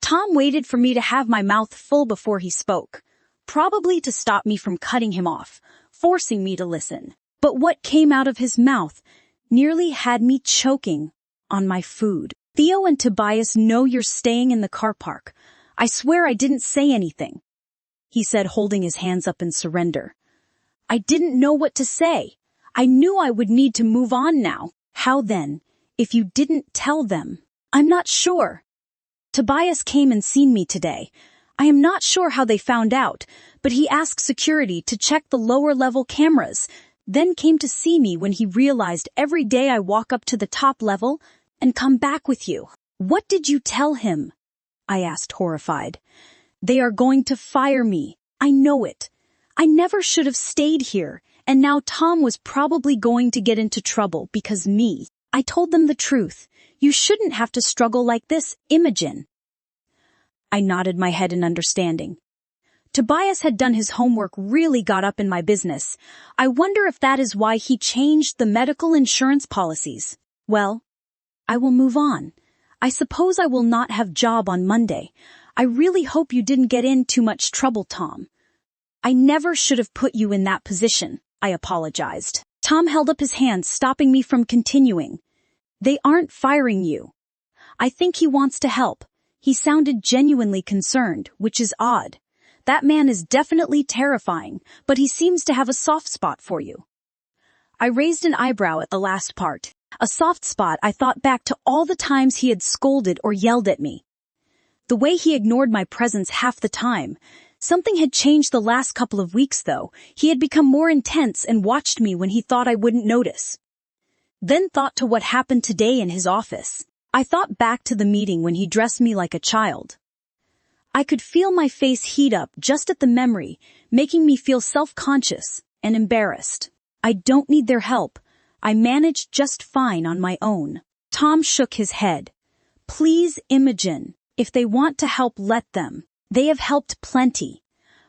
Tom waited for me to have my mouth full before he spoke, probably to stop me from cutting him off, forcing me to listen. But what came out of his mouth nearly had me choking on my food. Theo and Tobias know you're staying in the car park. I swear I didn't say anything, he said, holding his hands up in surrender. I didn't know what to say. I knew I would need to move on now. How then, if you didn't tell them? I'm not sure. Tobias came and seen me today. I am not sure how they found out, but he asked security to check the lower-level cameras, then came to see me when he realized every day I walk up to the top level and come back with you. What did you tell him? I asked, horrified. They are going to fire me. I know it. I never should have stayed here, and now Tom was probably going to get into trouble because me. I told them the truth. You shouldn't have to struggle like this, Imogen. I nodded my head in understanding. Tobias had done his homework, really got up in my business. I wonder if that is why he changed the medical insurance policies. Well, I will move on. I suppose I will not have job on Monday. I really hope you didn't get in too much trouble, Tom. I never should have put you in that position, I apologized. Tom held up his hand, stopping me from continuing. They aren't firing you. I think he wants to help. He sounded genuinely concerned, which is odd. That man is definitely terrifying, but he seems to have a soft spot for you. I raised an eyebrow at the last part. A soft spot. I thought back to all the times he had scolded or yelled at me. The way he ignored my presence half the time. Something had changed the last couple of weeks, though. He had become more intense and watched me when he thought I wouldn't notice. Then thought to what happened today in his office. I thought back to the meeting when he dressed me like a child. I could feel my face heat up just at the memory, making me feel self-conscious and embarrassed. I don't need their help. I managed just fine on my own. Tom shook his head. Please, Imogen, if they want to help, let them. They have helped plenty.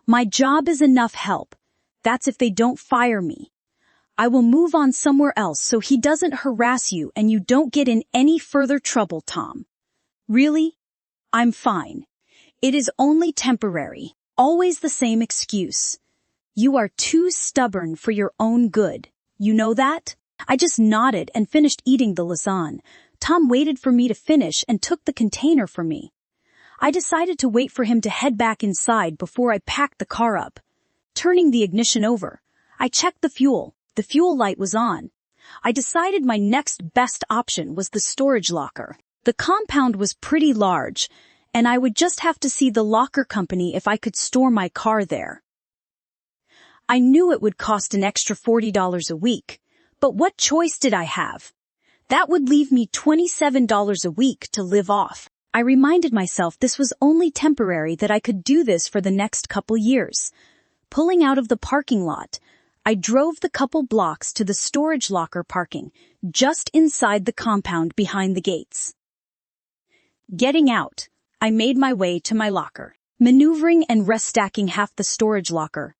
My job is enough help. That's if they don't fire me. I will move on somewhere else so he doesn't harass you and you don't get in any further trouble, Tom. Really? I'm fine. It is only temporary. Always the same excuse. You are too stubborn for your own good. You know that? I just nodded and finished eating the lasagne. Tom waited for me to finish and took the container for me. I decided to wait for him to head back inside before I packed the car up. Turning the ignition over, I checked the fuel. The fuel light was on. I decided my next best option was the storage locker. The compound was pretty large, and I would just have to see the locker company if I could store my car there. I knew it would cost an extra $40 a week, but what choice did I have? That would leave me $27 a week to live off. I reminded myself this was only temporary, that I could do this for the next couple years. Pulling out of the parking lot, I drove the couple blocks to the storage locker parking, just inside the compound behind the gates. Getting out, I made my way to my locker. Maneuvering and restacking half the storage locker,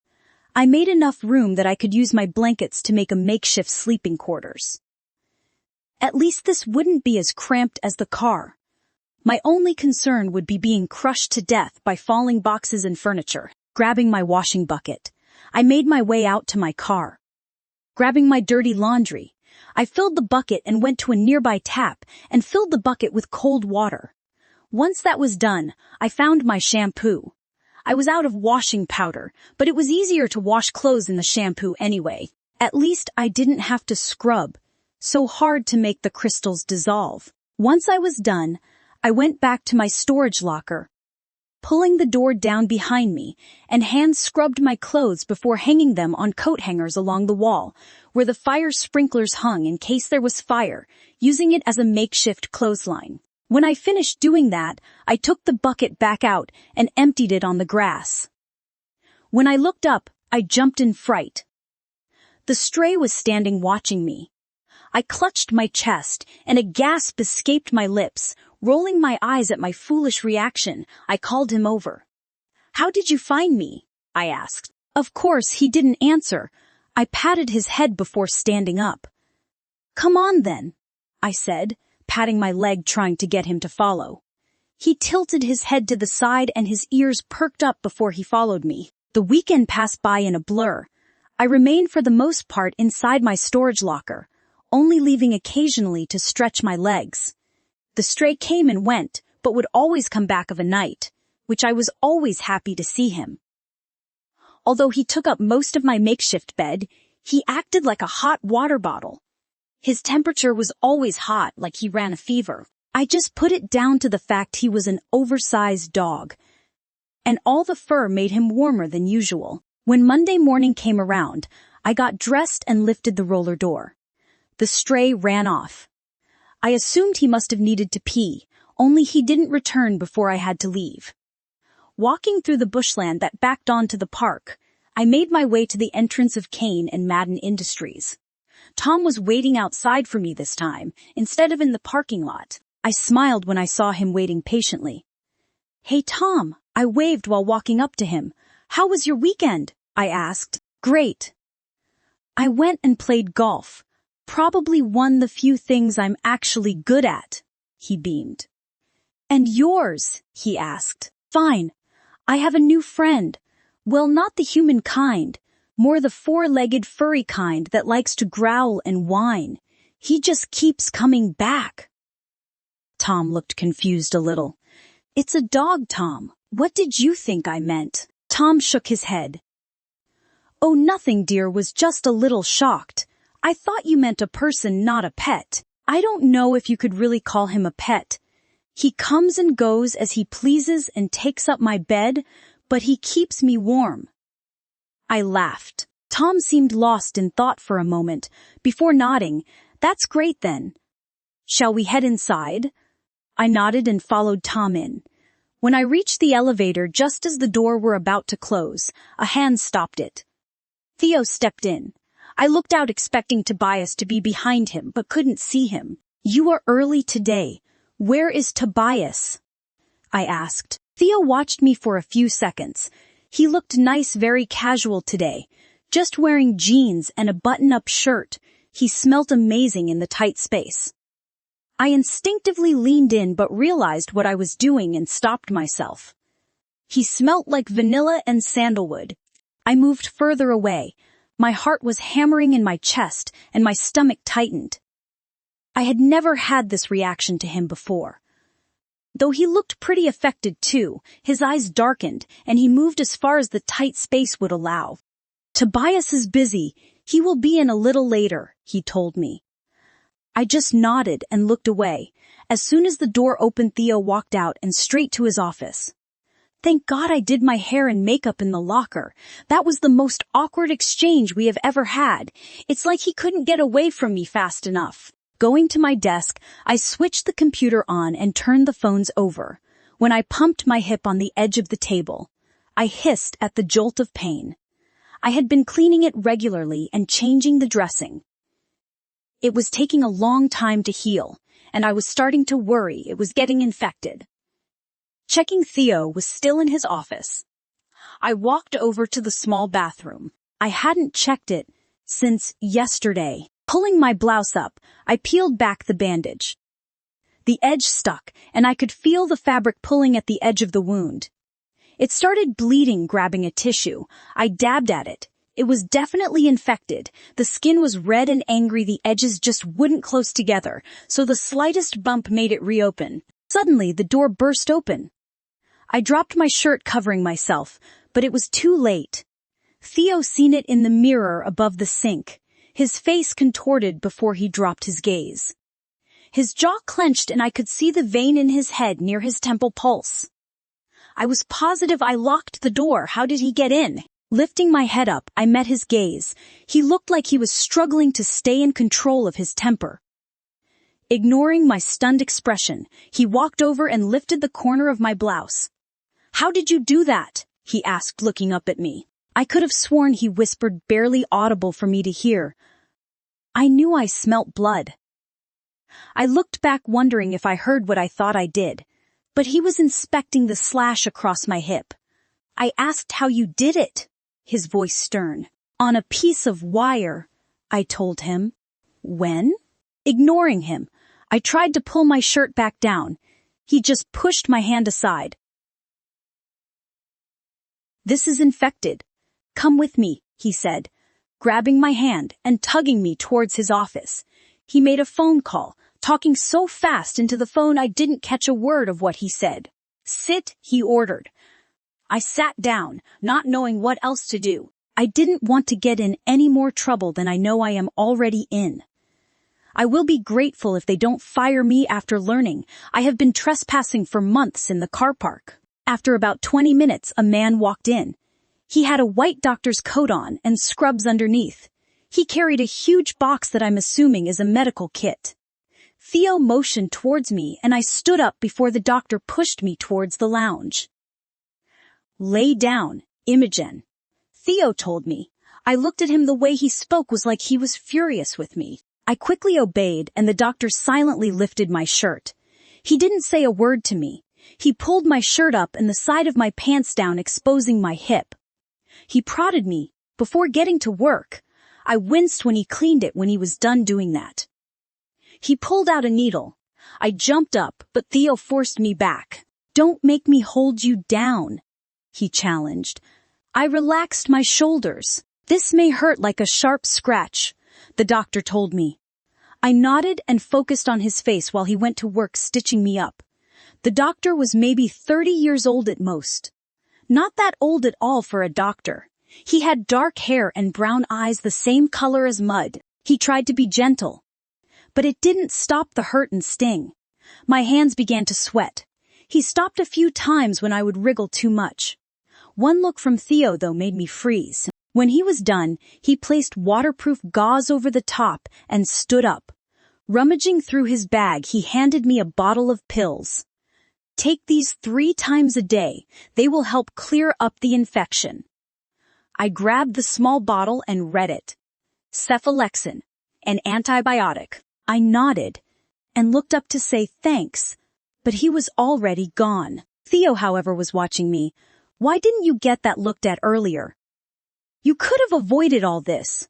I made enough room that I could use my blankets to make a makeshift sleeping quarters. At least this wouldn't be as cramped as the car. My only concern would be being crushed to death by falling boxes and furniture. Grabbing my washing bucket, I made my way out to my car. Grabbing my dirty laundry, I filled the bucket and went to a nearby tap and filled the bucket with cold water. Once that was done, I found my shampoo. I was out of washing powder, but it was easier to wash clothes in the shampoo anyway. At least I didn't have to scrub so hard to make the crystals dissolve. Once I was done, I went back to my storage locker, pulling the door down behind me, and hand-scrubbed my clothes before hanging them on coat hangers along the wall, where the fire sprinklers hung in case there was fire, using it as a makeshift clothesline. When I finished doing that, I took the bucket back out and emptied it on the grass. When I looked up, I jumped in fright. The stray was standing watching me. I clutched my chest, and a gasp escaped my lips. Rolling my eyes at my foolish reaction, I called him over. "How did you find me?" I asked. Of course, he didn't answer. I patted his head before standing up. "Come on then," I said, patting my leg trying to get him to follow. He tilted his head to the side and his ears perked up before he followed me. The weekend passed by in a blur. I remained for the most part inside my storage locker, only leaving occasionally to stretch my legs. The stray came and went, but would always come back of a night, which I was always happy to see him. Although he took up most of my makeshift bed, he acted like a hot water bottle. His temperature was always hot, like he ran a fever. I just put it down to the fact he was an oversized dog, and all the fur made him warmer than usual. When Monday morning came around, I got dressed and lifted the roller door. The stray ran off. I assumed he must have needed to pee, only he didn't return before I had to leave. Walking through the bushland that backed onto the park, I made my way to the entrance of Kane and Madden Industries. Tom was waiting outside for me this time, instead of in the parking lot. I smiled when I saw him waiting patiently. "Hey Tom," I waved while walking up to him. "How was your weekend?" I asked. "Great. I went and played golf. Probably won the few things I'm actually good at," he beamed. "And yours?" he asked. "Fine. I have a new friend. Well, not the human kind, more the four-legged furry kind that likes to growl and whine. He just keeps coming back." Tom looked confused a little. "It's a dog, Tom. What did you think I meant?" Tom shook his head. Oh, nothing, dear, was just a little shocked. I thought you meant a person, not a pet. I don't know if you could really call him a pet. He comes and goes as he pleases and takes up my bed, but he keeps me warm. I laughed. Tom seemed lost in thought for a moment, before nodding. That's great then. Shall we head inside? I nodded and followed Tom in. When I reached the elevator just as the door were about to close, a hand stopped it. Theo stepped in. I looked out expecting Tobias to be behind him, but couldn't see him. You are early today. Where is Tobias? I asked. Theo watched me for a few seconds. He looked nice, very casual today. Just wearing jeans and a button-up shirt. He smelt amazing in the tight space. I instinctively leaned in but realized what I was doing and stopped myself. He smelt like vanilla and sandalwood. I moved further away. My heart was hammering in my chest and my stomach tightened. I had never had this reaction to him before. Though he looked pretty affected too, his eyes darkened and he moved as far as the tight space would allow. Tobias is busy. He will be in a little later, he told me. I just nodded and looked away. As soon as the door opened, Theo walked out and straight to his office. Thank God I did my hair and makeup in the locker. That was the most awkward exchange we have ever had. It's like he couldn't get away from me fast enough. Going to my desk, I switched the computer on and turned the phones over. When I pumped my hip on the edge of the table, I hissed at the jolt of pain. I had been cleaning it regularly and changing the dressing. It was taking a long time to heal, and I was starting to worry it was getting infected. Checking Theo was still in his office. I walked over to the small bathroom. I hadn't checked it since yesterday. Pulling my blouse up, I peeled back the bandage. The edge stuck, and I could feel the fabric pulling at the edge of the wound. It started bleeding, grabbing a tissue. I dabbed at it. It was definitely infected. The skin was red and angry, the edges just wouldn't close together, so the slightest bump made it reopen. Suddenly, the door burst open. I dropped my shirt covering myself, but it was too late. Theo seen it in the mirror above the sink. His face contorted before he dropped his gaze. His jaw clenched and I could see the vein in his head near his temple pulse. I was positive I locked the door. How did he get in? Lifting my head up, I met his gaze. He looked like he was struggling to stay in control of his temper. Ignoring my stunned expression, he walked over and lifted the corner of my blouse. How did you do that? He asked, looking up at me. I could have sworn he whispered, barely audible for me to hear. I knew I smelt blood. I looked back, wondering if I heard what I thought I did, but he was inspecting the slash across my hip. I asked how you did it, his voice stern. On a piece of wire, I told him. When? Ignoring him, I tried to pull my shirt back down. He just pushed my hand aside. This is infected. Come with me, he said, grabbing my hand and tugging me towards his office. He made a phone call, talking so fast into the phone I didn't catch a word of what he said. Sit, he ordered. I sat down, not knowing what else to do. I didn't want to get in any more trouble than I know I am already in. I will be grateful if they don't fire me after learning I have been trespassing for months in the car park. After about 20 minutes, a man walked in. He had a white doctor's coat on and scrubs underneath. He carried a huge box that I'm assuming is a medical kit. Theo motioned towards me and I stood up before the doctor pushed me towards the lounge. Lay down, Imogen, Theo told me. I looked at him. The way he spoke was like he was furious with me. I quickly obeyed and the doctor silently lifted my shirt. He didn't say a word to me. He pulled my shirt up and the side of my pants down, exposing my hip. He prodded me before getting to work. I winced when he cleaned it when he was done doing that. He pulled out a needle. I jumped up, but Theo forced me back. Don't make me hold you down, he challenged. I relaxed my shoulders. This may hurt like a sharp scratch, the doctor told me. I nodded and focused on his face while he went to work stitching me up. The doctor was maybe 30 years old at most. Not that old at all for a doctor. He had dark hair and brown eyes the same color as mud. He tried to be gentle. But it didn't stop the hurt and sting. My hands began to sweat. He stopped a few times when I would wriggle too much. One look from Theo, though, made me freeze. When he was done, he placed waterproof gauze over the top and stood up. Rummaging through his bag, he handed me a bottle of pills. Take these 3 times a day. They will help clear up the infection. I grabbed the small bottle and read it. Cephalexin, an antibiotic. I nodded and looked up to say thanks, but he was already gone. Theo, however, was watching me. Why didn't you get that looked at earlier? You could have avoided all this.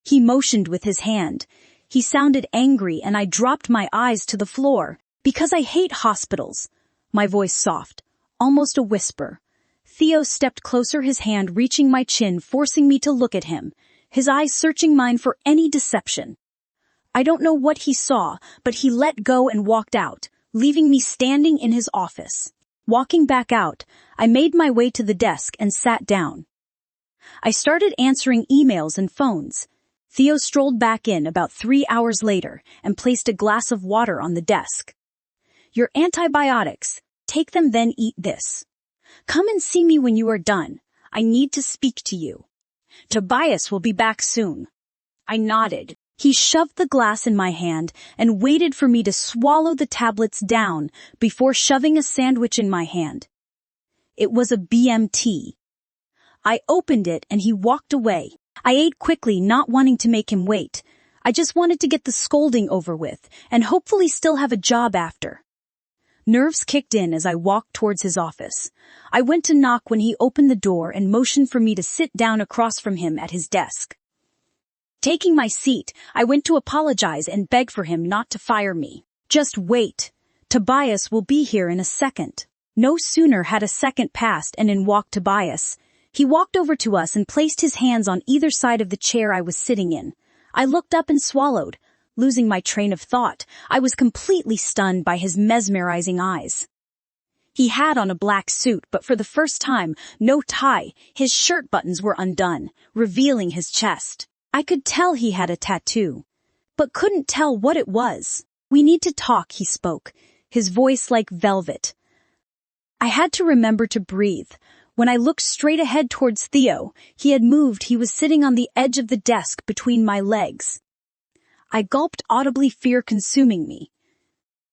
He motioned with his hand. He sounded angry and I dropped my eyes to the floor. Because I hate hospitals. My voice soft, almost a whisper. Theo stepped closer, his hand reaching my chin, forcing me to look at him, his eyes searching mine for any deception. I don't know what he saw, but he let go and walked out, leaving me standing in his office. Walking back out, I made my way to the desk and sat down. I started answering emails and phones. Theo strolled back in about 3 hours later and placed a glass of water on the desk. Your antibiotics. Take them, then eat this. Come and see me when you are done. I need to speak to you. Tobias will be back soon. I nodded. He shoved the glass in my hand and waited for me to swallow the tablets down before shoving a sandwich in my hand. It was a BMT. I opened it and he walked away. I ate quickly, not wanting to make him wait. I just wanted to get the scolding over with and hopefully still have a job after. Nerves kicked in as I walked towards his office. I went to knock when he opened the door and motioned for me to sit down across from him at his desk. Taking my seat, I went to apologize and beg for him not to fire me. Just wait. Tobias will be here in a second. No sooner had a second passed and in walked Tobias. He walked over to us and placed his hands on either side of the chair I was sitting in. I looked up and swallowed. Losing my train of thought, I was completely stunned by his mesmerizing eyes. He had on a black suit, but for the first time, no tie. His shirt buttons were undone, revealing his chest. I could tell he had a tattoo, but couldn't tell what it was. We need to talk, he spoke, his voice like velvet. I had to remember to breathe. When I looked straight ahead towards Theo, he had moved. He was sitting on the edge of the desk between my legs. I gulped audibly, fear consuming me.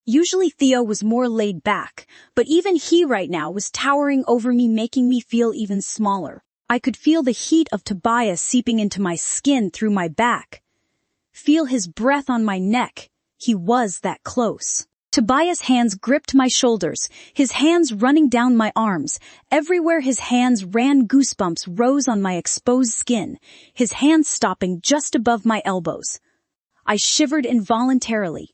Usually Theo was more laid back, but even he right now was towering over me, making me feel even smaller. I could feel the heat of Tobias seeping into my skin through my back. Feel his breath on my neck. He was that close. Tobias' hands gripped my shoulders, his hands running down my arms. Everywhere his hands ran, goosebumps rose on my exposed skin, his hands stopping just above my elbows. I shivered involuntarily.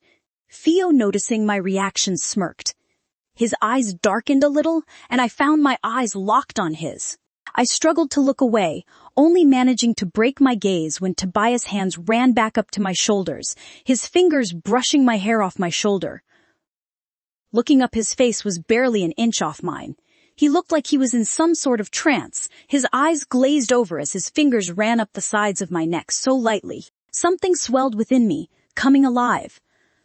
Theo, noticing my reaction, smirked. His eyes darkened a little, and I found my eyes locked on his. I struggled to look away, only managing to break my gaze when Tobias' hands ran back up to my shoulders, his fingers brushing my hair off my shoulder. Looking up, his face was barely an inch off mine. He looked like he was in some sort of trance, his eyes glazed over as his fingers ran up the sides of my neck so lightly. Something swelled within me, coming alive.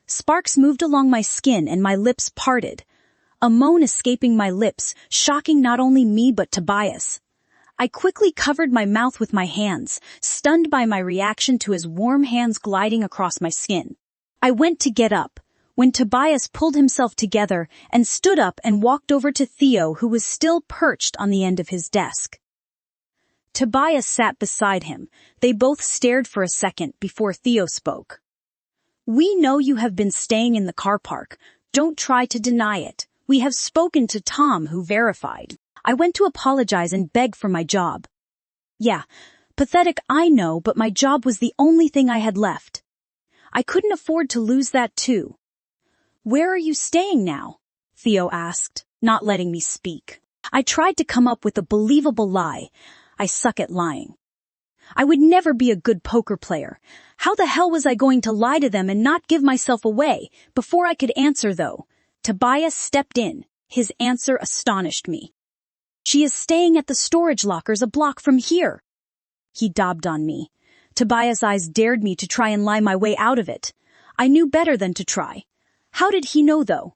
Sparks moved along my skin and my lips parted. A moan escaping my lips, shocking not only me but Tobias. I quickly covered my mouth with my hands, stunned by my reaction to his warm hands gliding across my skin. I went to get up, when Tobias pulled himself together and stood up and walked over to Theo, who was still perched on the end of his desk. Tobias sat beside him. They both stared for a second before Theo spoke. We know you have been staying in the car park. Don't try to deny it. We have spoken to Tom, who verified. I went to apologize and beg for my job. Yeah, pathetic, I know, but my job was the only thing I had left. I couldn't afford to lose that too. Where are you staying now? Theo asked, not letting me speak. I tried to come up with a believable lie. I suck at lying. I would never be a good poker player. How the hell was I going to lie to them and not give myself away? Before I could answer, though, Tobias stepped in. His answer astonished me. She is staying at the storage lockers a block from here. He daubed on me. Tobias' eyes dared me to try and lie my way out of it. I knew better than to try. How did he know, though?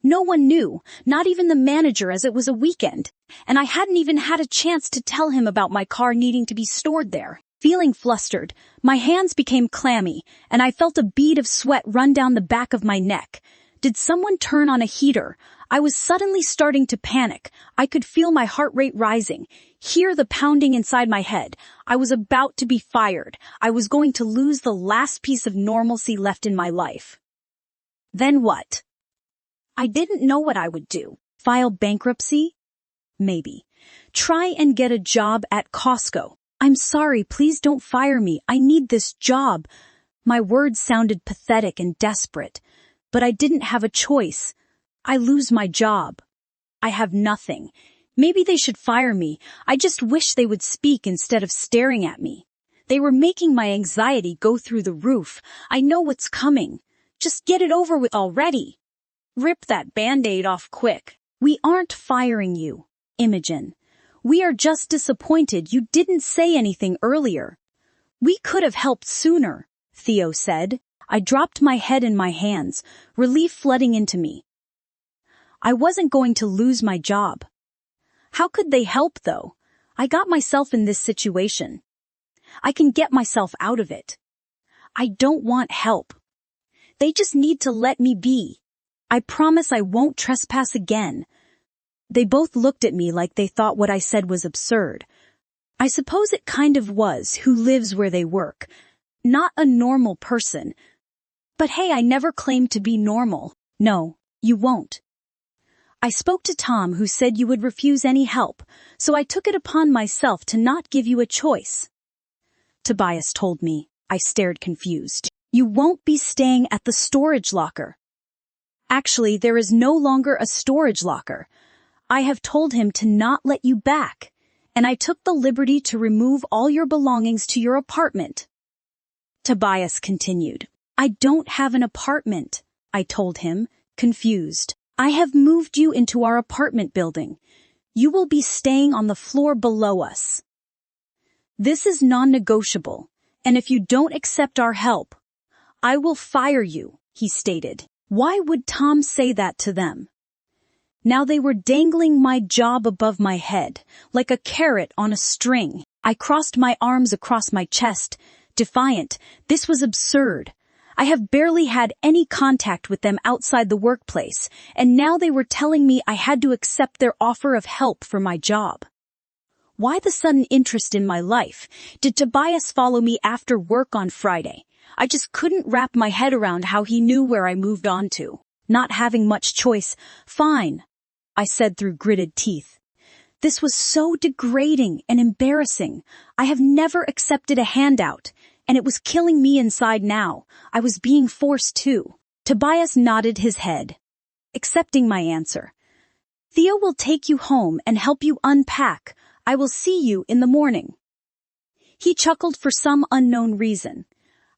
No one knew, not even the manager, as it was a weekend, and I hadn't even had a chance to tell him about my car needing to be stored there. Feeling flustered, my hands became clammy, and I felt a bead of sweat run down the back of my neck. Did someone turn on a heater? I was suddenly starting to panic. I could feel my heart rate rising, hear the pounding inside my head. I was about to be fired. I was going to lose the last piece of normalcy left in my life. Then what? I didn't know what I would do. File bankruptcy? Maybe. Try and get a job at Costco. I'm sorry, please don't fire me. I need this job. My words sounded pathetic and desperate, but I didn't have a choice. I lose my job. I have nothing. Maybe they should fire me. I just wish they would speak instead of staring at me. They were making my anxiety go through the roof. I know what's coming. Just get it over with already. Rip that Band-Aid off quick. We aren't firing you, Imogen. We are just disappointed you didn't say anything earlier. We could have helped sooner, Theo said. I dropped my head in my hands, relief flooding into me. I wasn't going to lose my job. How could they help, though? I got myself in this situation. I can get myself out of it. I don't want help. They just need to let me be. I promise I won't trespass again. They both looked at me like they thought what I said was absurd. I suppose it kind of was, who lives where they work. Not a normal person. But hey, I never claimed to be normal. No, you won't. I spoke to Tom, who said you would refuse any help, so I took it upon myself to not give you a choice. Tobias told me. I stared confused. You won't be staying at the storage locker. Actually, there is no longer a storage locker. I have told him to not let you back, and I took the liberty to remove all your belongings to your apartment. Tobias continued. I don't have an apartment, I told him, confused. I have moved you into our apartment building. You will be staying on the floor below us. This is non-negotiable, and if you don't accept our help, I will fire you, he stated. Why would Tom say that to them? Now they were dangling my job above my head, like a carrot on a string. I crossed my arms across my chest, defiant. This was absurd. I have barely had any contact with them outside the workplace, and now they were telling me I had to accept their offer of help for my job. Why the sudden interest in my life? Did Tobias follow me after work on Friday? I just couldn't wrap my head around how he knew where I moved on to. Not having much choice. Fine, I said through gritted teeth. This was so degrading and embarrassing. I have never accepted a handout, and it was killing me inside now. I was being forced to. Tobias nodded his head, accepting my answer. Theo will take you home and help you unpack. I will see you in the morning. He chuckled for some unknown reason.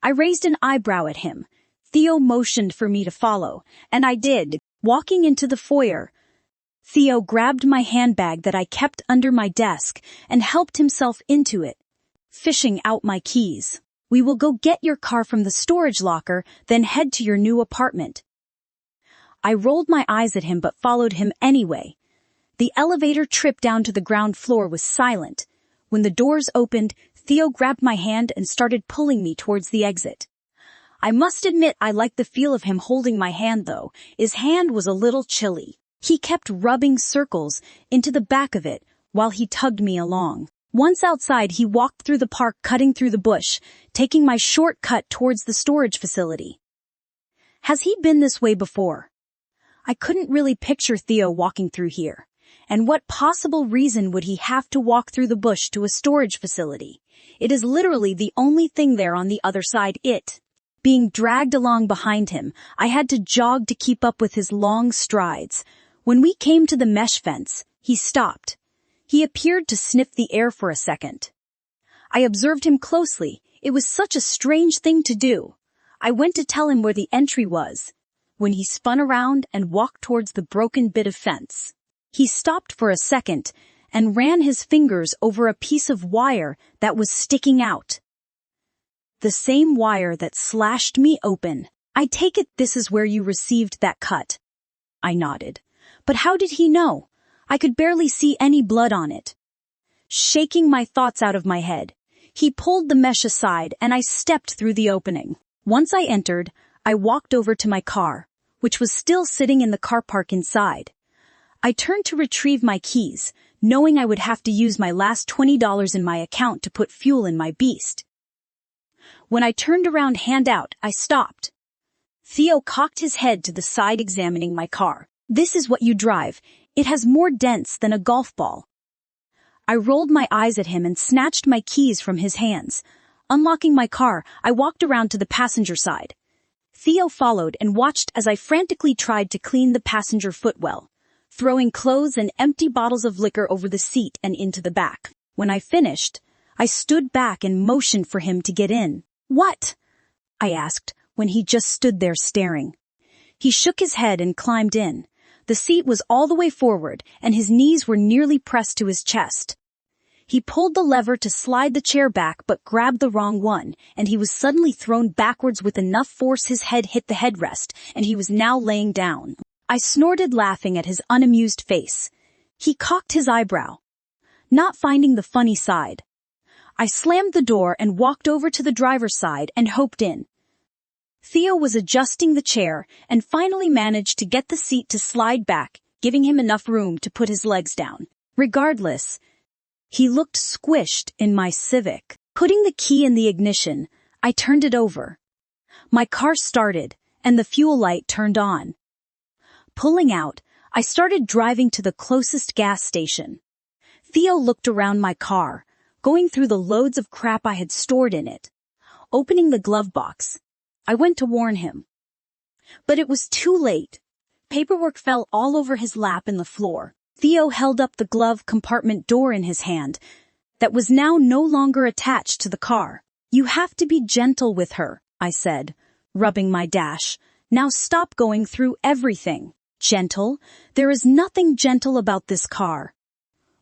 I raised an eyebrow at him. Theo motioned for me to follow, and I did. Walking into the foyer, Theo grabbed my handbag that I kept under my desk and helped himself into it, fishing out my keys. We will go get your car from the storage locker, then head to your new apartment. I rolled my eyes at him but followed him anyway. The elevator trip down to the ground floor was silent. When the doors opened, Theo grabbed my hand and started pulling me towards the exit. I must admit I liked the feel of him holding my hand, though. His hand was a little chilly. He kept rubbing circles into the back of it while he tugged me along. Once outside, he walked through the park, cutting through the bush, taking my shortcut towards the storage facility. Has he been this way before? I couldn't really picture Theo walking through here. And what possible reason would he have to walk through the bush to a storage facility? It is literally the only thing there on the other side. Being dragged along behind him, I had to jog to keep up with his long strides. When we came to the mesh fence, he stopped. He appeared to sniff the air for a second. I observed him closely. It was such a strange thing to do. I went to tell him where the entry was, when he spun around and walked towards the broken bit of fence. He stopped for a second, and ran his fingers over a piece of wire that was sticking out. The same wire that slashed me open. I take it this is where you received that cut. I nodded. But how did he know? I could barely see any blood on it. Shaking my thoughts out of my head, he pulled the mesh aside and I stepped through the opening. Once I entered, I walked over to my car, which was still sitting in the car park inside. I turned to retrieve my keys, knowing I would have to use my last $20 in my account to put fuel in my beast. When I turned around hand out, I stopped. Theo cocked his head to the side examining my car. This is what you drive. It has more dents than a golf ball. I rolled my eyes at him and snatched my keys from his hands. Unlocking my car, I walked around to the passenger side. Theo followed and watched as I frantically tried to clean the passenger footwell, throwing clothes and empty bottles of liquor over the seat and into the back. When I finished, I stood back and motioned for him to get in. What? I asked, when he just stood there staring. He shook his head and climbed in. The seat was all the way forward, and his knees were nearly pressed to his chest. He pulled the lever to slide the chair back but grabbed the wrong one, and he was suddenly thrown backwards with enough force his head hit the headrest, and he was now laying down. I snorted laughing at his unamused face. He cocked his eyebrow, not finding the funny side. I slammed the door and walked over to the driver's side and hoped in. Theo was adjusting the chair and finally managed to get the seat to slide back, giving him enough room to put his legs down. Regardless, he looked squished in my Civic. Putting the key in the ignition, I turned it over. My car started, and the fuel light turned on. Pulling out, I started driving to the closest gas station. Theo looked around my car, going through the loads of crap I had stored in it. Opening the glove box, I went to warn him. But it was too late. Paperwork fell all over his lap in the floor. Theo held up the glove compartment door in his hand that was now no longer attached to the car. You have to be gentle with her, I said, rubbing my dash. Now stop going through everything. Gentle? There is nothing gentle about this car.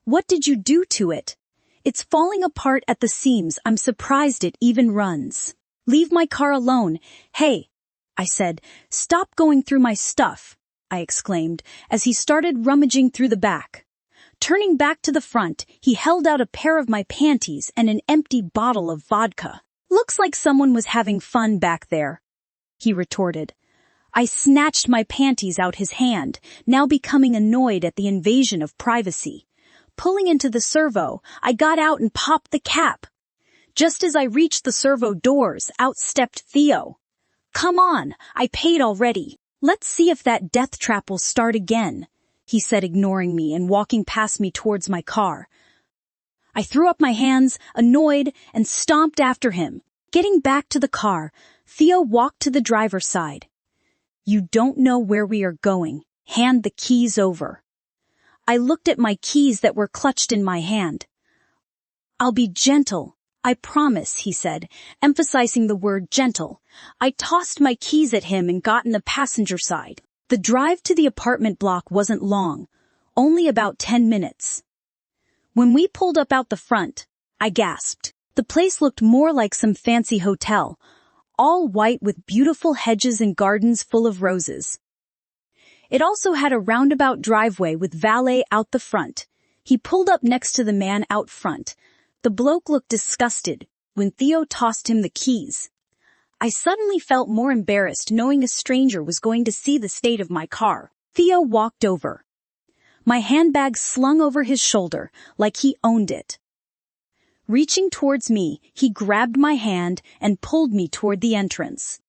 What did you do to it? It's falling apart at the seams. I'm surprised it even runs. Leave my car alone. Hey, I said, stop going through my stuff, I exclaimed, as he started rummaging through the back. Turning back to the front, he held out a pair of my panties and an empty bottle of vodka. Looks like someone was having fun back there, he retorted. I snatched my panties out his hand, now becoming annoyed at the invasion of privacy. Pulling into the servo, I got out and popped the cap. Just as I reached the servo doors, out stepped Theo. Come on, I paid already. Let's see if that death trap will start again, he said, ignoring me and walking past me towards my car. I threw up my hands, annoyed, and stomped after him. Getting back to the car, Theo walked to the driver's side. You don't know where we are going. Hand the keys over. I looked at my keys that were clutched in my hand. I'll be gentle, I promise, he said, emphasizing the word gentle. I tossed my keys at him and got in the passenger side. The drive to the apartment block wasn't long, only about 10 minutes. When we pulled up out the front, I gasped. The place looked more like some fancy hotel, all white with beautiful hedges and gardens full of roses. It also had a roundabout driveway with valet out the front. He pulled up next to the man out front. The bloke looked disgusted when Theo tossed him the keys. I suddenly felt more embarrassed knowing a stranger was going to see the state of my car. Theo walked over. My handbag slung over his shoulder like he owned it. Reaching towards me, he grabbed my hand and pulled me toward the entrance.